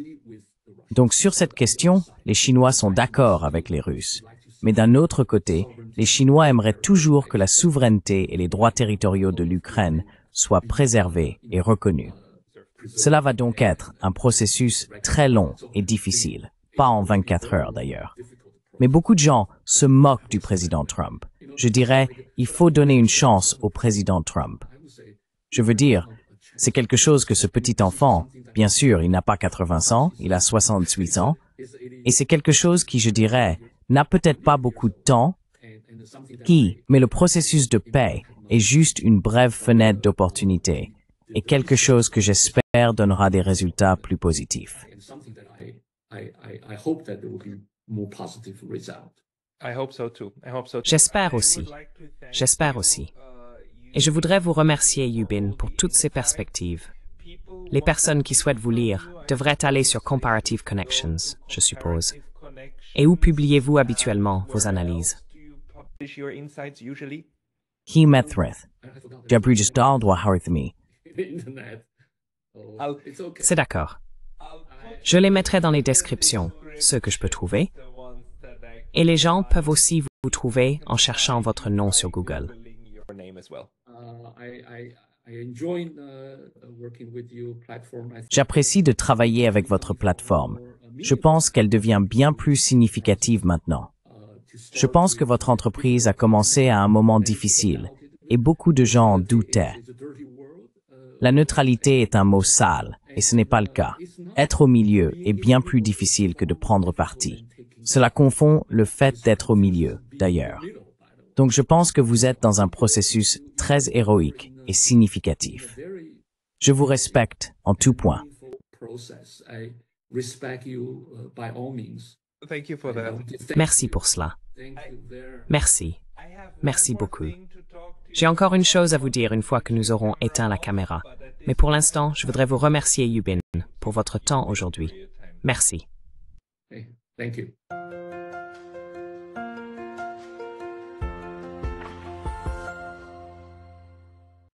Donc sur cette question, les Chinois sont d'accord avec les Russes. Mais d'un autre côté, les Chinois aimeraient toujours que la souveraineté et les droits territoriaux de l'Ukraine soient préservés et reconnus. Cela va donc être un processus très long et difficile, pas en 24 heures d'ailleurs. Mais beaucoup de gens se moquent du président Trump. Je dirais, il faut donner une chance au président Trump. Je veux dire, c'est quelque chose que ce petit enfant, bien sûr, il n'a pas 80 ans, il a 68 ans, et c'est quelque chose qui, je dirais, n'a peut-être pas beaucoup de temps, mais le processus de paix est juste une brève fenêtre d'opportunité, et quelque chose que j'espère donnera des résultats plus positifs. J'espère aussi. J'espère aussi. Et je voudrais vous remercier, Yubin, pour toutes ces perspectives. Les personnes qui souhaitent vous lire devraient aller sur Comparative Connections, je suppose. Et où publiez-vous habituellement vos analyses? C'est d'accord. Je les mettrai dans les descriptions, ceux que je peux trouver. Et les gens peuvent aussi vous trouver en cherchant votre nom sur Google. J'apprécie de travailler avec votre plateforme. Je pense qu'elle devient bien plus significative maintenant. Je pense que votre entreprise a commencé à un moment difficile et beaucoup de gens en doutaient. La neutralité est un mot sale et ce n'est pas le cas. Être au milieu est bien plus difficile que de prendre parti. Cela confond le fait d'être au milieu, d'ailleurs. Donc je pense que vous êtes dans un processus très héroïque et significatif. Je vous respecte en tout point. Merci pour cela. Merci. Merci beaucoup. J'ai encore une chose à vous dire une fois que nous aurons éteint la caméra. Mais pour l'instant, je voudrais vous remercier, Yubin, pour votre temps aujourd'hui. Merci. Thank you.